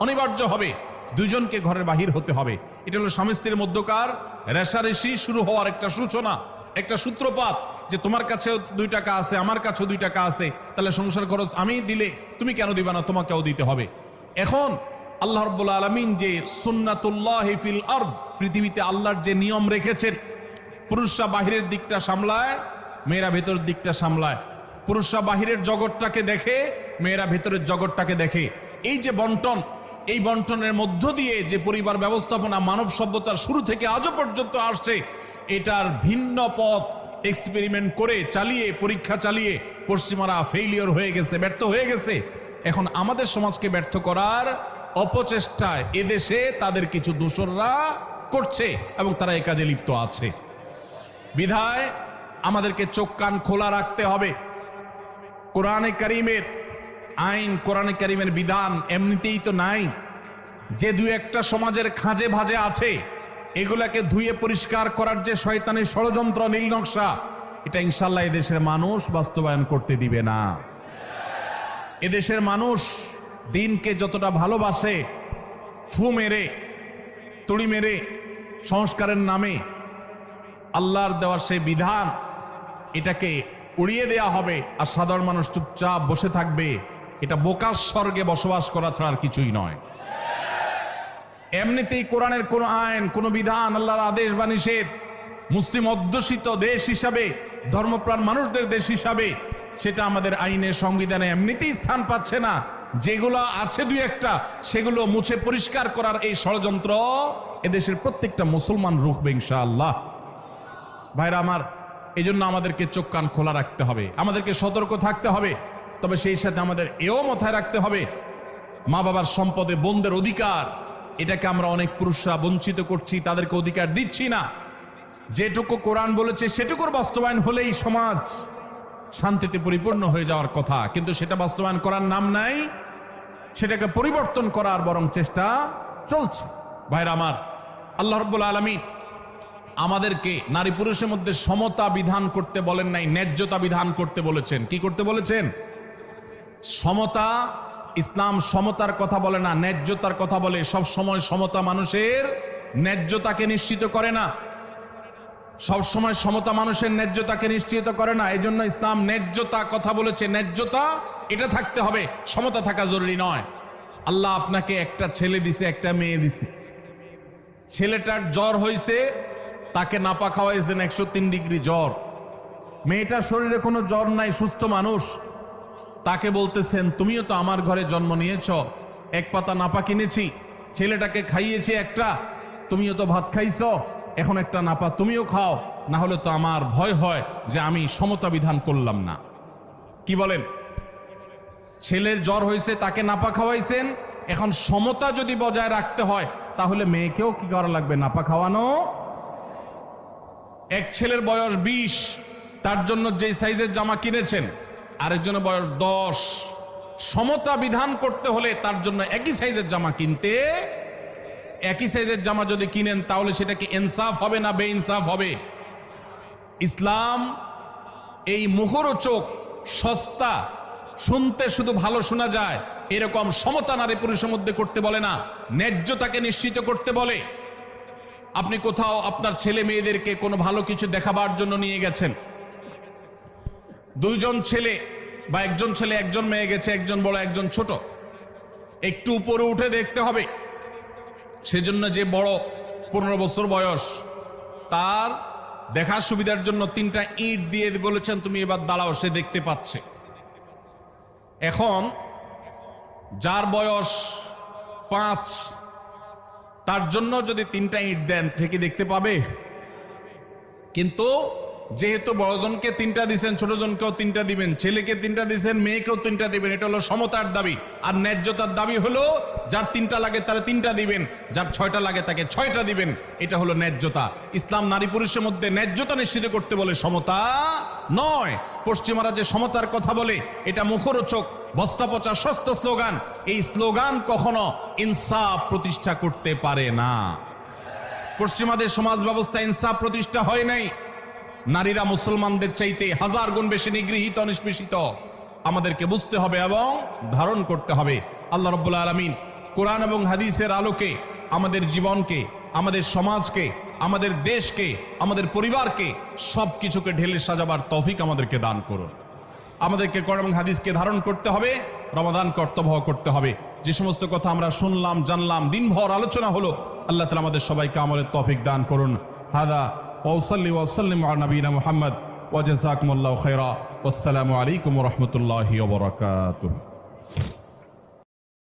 অনিবার্য হবে। দুইজনকে ঘরের বাহির হতে হবে। এটা হলো স্বামী স্ত্রীর মধ্যকার রেষারেষি শুরু হওয়ার একটা সূচনা, একটা সূত্রপাত, যে তোমার কাছেও 2 টাকা আছে, আমার কাছেও 2 টাকা আছে, তাহলে সংসার খরচ আমি দিলে তুমি কেন দিবা না, তোমাকেও দিতে হবে। এখন আল্লাহ রাব্বুল আলামিন যে সুন্নাতুল্লাহি ফিল আরদ, পৃথিবীতে আল্লাহর যে নিয়ম রেখেছেন, পুরুষরা বাহিরের দিকটা সামলায়, মেয়েরা ভেতরের দিকটা সামলায়। পুরুষরা বাহিরের জগৎটাকে দেখে, মেয়েরা ভেতরের জগৎটাকে দেখে। এই যে বন্টন, এই বন্টনের মধ্য দিয়ে যে পরিবার ব্যবস্থাপনা মানব সভ্যতার শুরু থেকে আজও পর্যন্ত আসছে, এটার ভিন্ন পথ এক্সপেরিমেন্ট করে, চালিয়ে, পরীক্ষা চালিয়ে পশ্চিমারা ফেইলিওর হয়ে গেছে, ব্যর্থ হয়ে গেছে। এখন আমাদের সমাজকে ব্যর্থ করার অপচেষ্টায় এদেশে তাদের কিছু দোসররা করছে এবং তারা এই কাজে লিপ্ত আছে। বিধায় আমাদেরকে চোখ কান খোলা রাখতে হবে। কোরআনে কারীমের আইন, কোরআনে কারীমের বিধান এমনিতেই তো নাই, যে 2-1টা সমাজের খাঁজে ভাজে আছে, এগুলাকে ধুয়ে পরিষ্কার করার যে শয়তানের ষড়যন্ত্র, নীল নকশা, এটা ইনশাল্লাহ এদেশের মানুষ বাস্তবায়ন করতে দিবে না। এদেশের মানুষ দিনকে যতটা ভালোবাসে, ফু মেরে, তুড়ি মেরে সংস্কারের নামে আল্লাহর দেওয়ার সেই বিধান, এটাকে উড়িয়ে দেয়া হবে আর সাধারণ মানুষ চুপচাপ বসে থাকবে। এটা বোকার স্বর্গে বসবাস করা ছাড়া আর কিছুই নয়। এমনিতেই কোরআনের কোন আইন, কোন বিধান, আল্লাহর আদেশ বা নিষেধ, মুসলিম অধ্যুষিত দেশ হিসাবে, ধর্মপ্রাণ মানুষদের দেশ হিসাবে, সেটা আমাদের আইনে, সংবিধানে এমনিতেই স্থান পাচ্ছে না। যেগুলো আছে 2-1টা, সেগুলো মুছে পরিষ্কার করার এই ষড়যন্ত্র এদেশের প্রত্যেকটা মুসলমান রুখবে ইনশাআল্লাহ। ভাইরা আমার, এই জন্য আমাদেরকে চোখ কান খোলা রাখতে হবে, আমাদেরকে সতর্ক থাকতে হবে। তবে সেই সাথে আমাদের এও মাথায় রাখতে হবে, মা বাবার সম্পদে বোনদের অধিকার, এটাকে আমরা অনেক পুরুষরা বঞ্চিত করছি, তাদেরকে অধিকার দিচ্ছি না। যেটুকু কোরআন বলেছে সেটুকুর বাস্তবায়ন হলেই সমাজ শান্তিতে পরিপূর্ণ হয়ে যাওয়ার কথা, কিন্তু সেটা বাস্তবায়ন করার নাম নাই, সেটাকে পরিবর্তন করার বরং চেষ্টা চলছে। ভাইরা আমার, আল্লাহ রাব্বুল আলামিন আমাদেরকে নারী পুরুষের মধ্যে সমতা বিধান করতে বলেন নাই, ন্যায্যতা বিধান করতে বলেছেন। কি করতে বলেছেন? সমতা। ইসলাম সমতার কথা বলে না, ন্যায্যতার কথা বলে। সব সময় সমতা মানুষের ন্যায্যতাকে নিশ্চিত করে না, সব সময় সমতা মানুষের ন্যায্যতাকে নিশ্চিত করে না। এজন্য ইসলাম ন্যায্যতা কথা বলেছে। ন্যায্যতা এটা থাকতে হবে, সমতা থাকা জরুরি নয়। আল্লাহ আপনাকে একটা ছেলে দিছে, একটা মেয়ে দিছে। ছেলেটার জ্বর হয়েছে, তাকে নাপা খাওয়াইছেন 103 ডিগ্রি জ্বর, মেয়েটার শরীরে কোনো জ্বর নাই, সুস্থ মানুষ, তাকে বলতেছেন তুমিও তো আমার ঘরে জন্ম নিয়েছ, এক পাতা নাপা কিনেছি, ছেলেটাকে খাইয়েছি একটা, তুমিও তো ভাত খাইছ, এখন একটা নাপা তুমিও খাও, না হলে তো আমার ভয় হয় যে আমি সমতা বিধান করলাম না। কি বলেন? ছেলের জ্বর হয়েছে, তাকে নাপা খাওয়াইছেন, এখন সমতা যদি বজায় রাখতে হয় তাহলে মেয়েকেও কি করা লাগবে? নাপা খাওয়ানো। এক ছেলের বয়স 20, তার জন্য যে সাইজের জামা কিনেছেন, আরেকজনের বয়স 10, সমতা বিধান করতে হলে তার জন্য একই সাইজের জামা কিনতে, একই সাইজের জামা যদি কিনেন তাহলে সেটা কি ইনসাফ হবে না বেইনসাফ হবে? ইসলাম এই মুখরোচক, সস্তা, শুনতে শুধু ভালো শোনা যায় এরকম সমতা নারী পুরুষের মধ্যে করতে বলে না, ন্যায্যতাকে নিশ্চিত করতে বলে। আপনি কোথাও আপনার ছেলে মেয়েদেরকে কোনো ভালো কিছু দেখাবার জন্য নিয়ে গেছেন, দুইজন ছেলে বা একজন ছেলে একজন মেয়ে গেছে, একজন বড় একজন ছোট, একটু উপরে উঠে দেখতে হবে। সেজন্য যে বড় 15 বছর বয়স, তার দেখার সুবিধার জন্য 3টা ইট দিয়ে বলেছেন তুমি এবার দাঁড়াও, সে দেখতে পাচ্ছে। এখন যার বয়স 5, তার জন্য যদি 3টা ইট দেন সে কি দেখতে পাবে? কিন্তু যেহেতু বড়জনকে 3টা দিবেন, ছোটজনকেও 3টা দিবেন, ছেলেকে 3টা দিবেন, মেয়েকেও 3টা দিবেন, এটা হলো সমতার দাবি। আর ন্যায্যতার দাবি হলো যার 3টা লাগে তারা 3টা দিবেন, যার 6টা লাগে তাকে 6টা দিবেন। এটা হলো ন্যায্যতা। ইসলাম নারী পুরুষের মধ্যে ন্যায্যতা নিশ্চিত করতে বলে, সমতা নয়। পশ্চিমারা যে সমতার কথা বলে এটা মুখরোচক, বস্তা পচা সস্তা স্লোগান। এই স্লোগান কখনো ইনসাফ প্রতিষ্ঠা করতে পারে না। পশ্চিমাদের সমাজ ব্যবস্থা ইনসাফ প্রতিষ্ঠা হয় নাই। নারীরা মুসলমানদের চাইতে 1000 গুণ বেশি নিগৃহীত, নিষ্পেষিত। আমাদেরকে বুঝতে হবে এবং ধারণ করতে হবে। আল্লাহ রাব্বুল আলামিন কোরআন এবং হাদিসের আলোকে আমাদের জীবনকে, আমাদের সমাজকে, আমাদের দেশকে, আমাদের পরিবারকে সবকিছুকে ঢেলে সাজাবার তৌফিক আমাদেরকে দান করুন। আমাদেরকে কোরআন এবং হাদিসকে ধারণ করতে হবে, রমাদান কর্তব্য করতে হবে। যে সমস্ত কথা আমরা শুনলাম, জানলাম, দিনভর আলোচনা হলো, আল্লাহ তাআলা আমাদের সবাইকে আমলের তৌফিক দান করুন। হাদা ওয়াসাল্লি ওয়াসাল্লিম আলা নবিয়িনা মুহাম্মদ ওয়া জাযাকুমুল্লাহু খাইরা। ওয়াসসালামু আলাইকুম ওয়া রাহমাতুল্লাহি ওয়া বারাকাতুহু।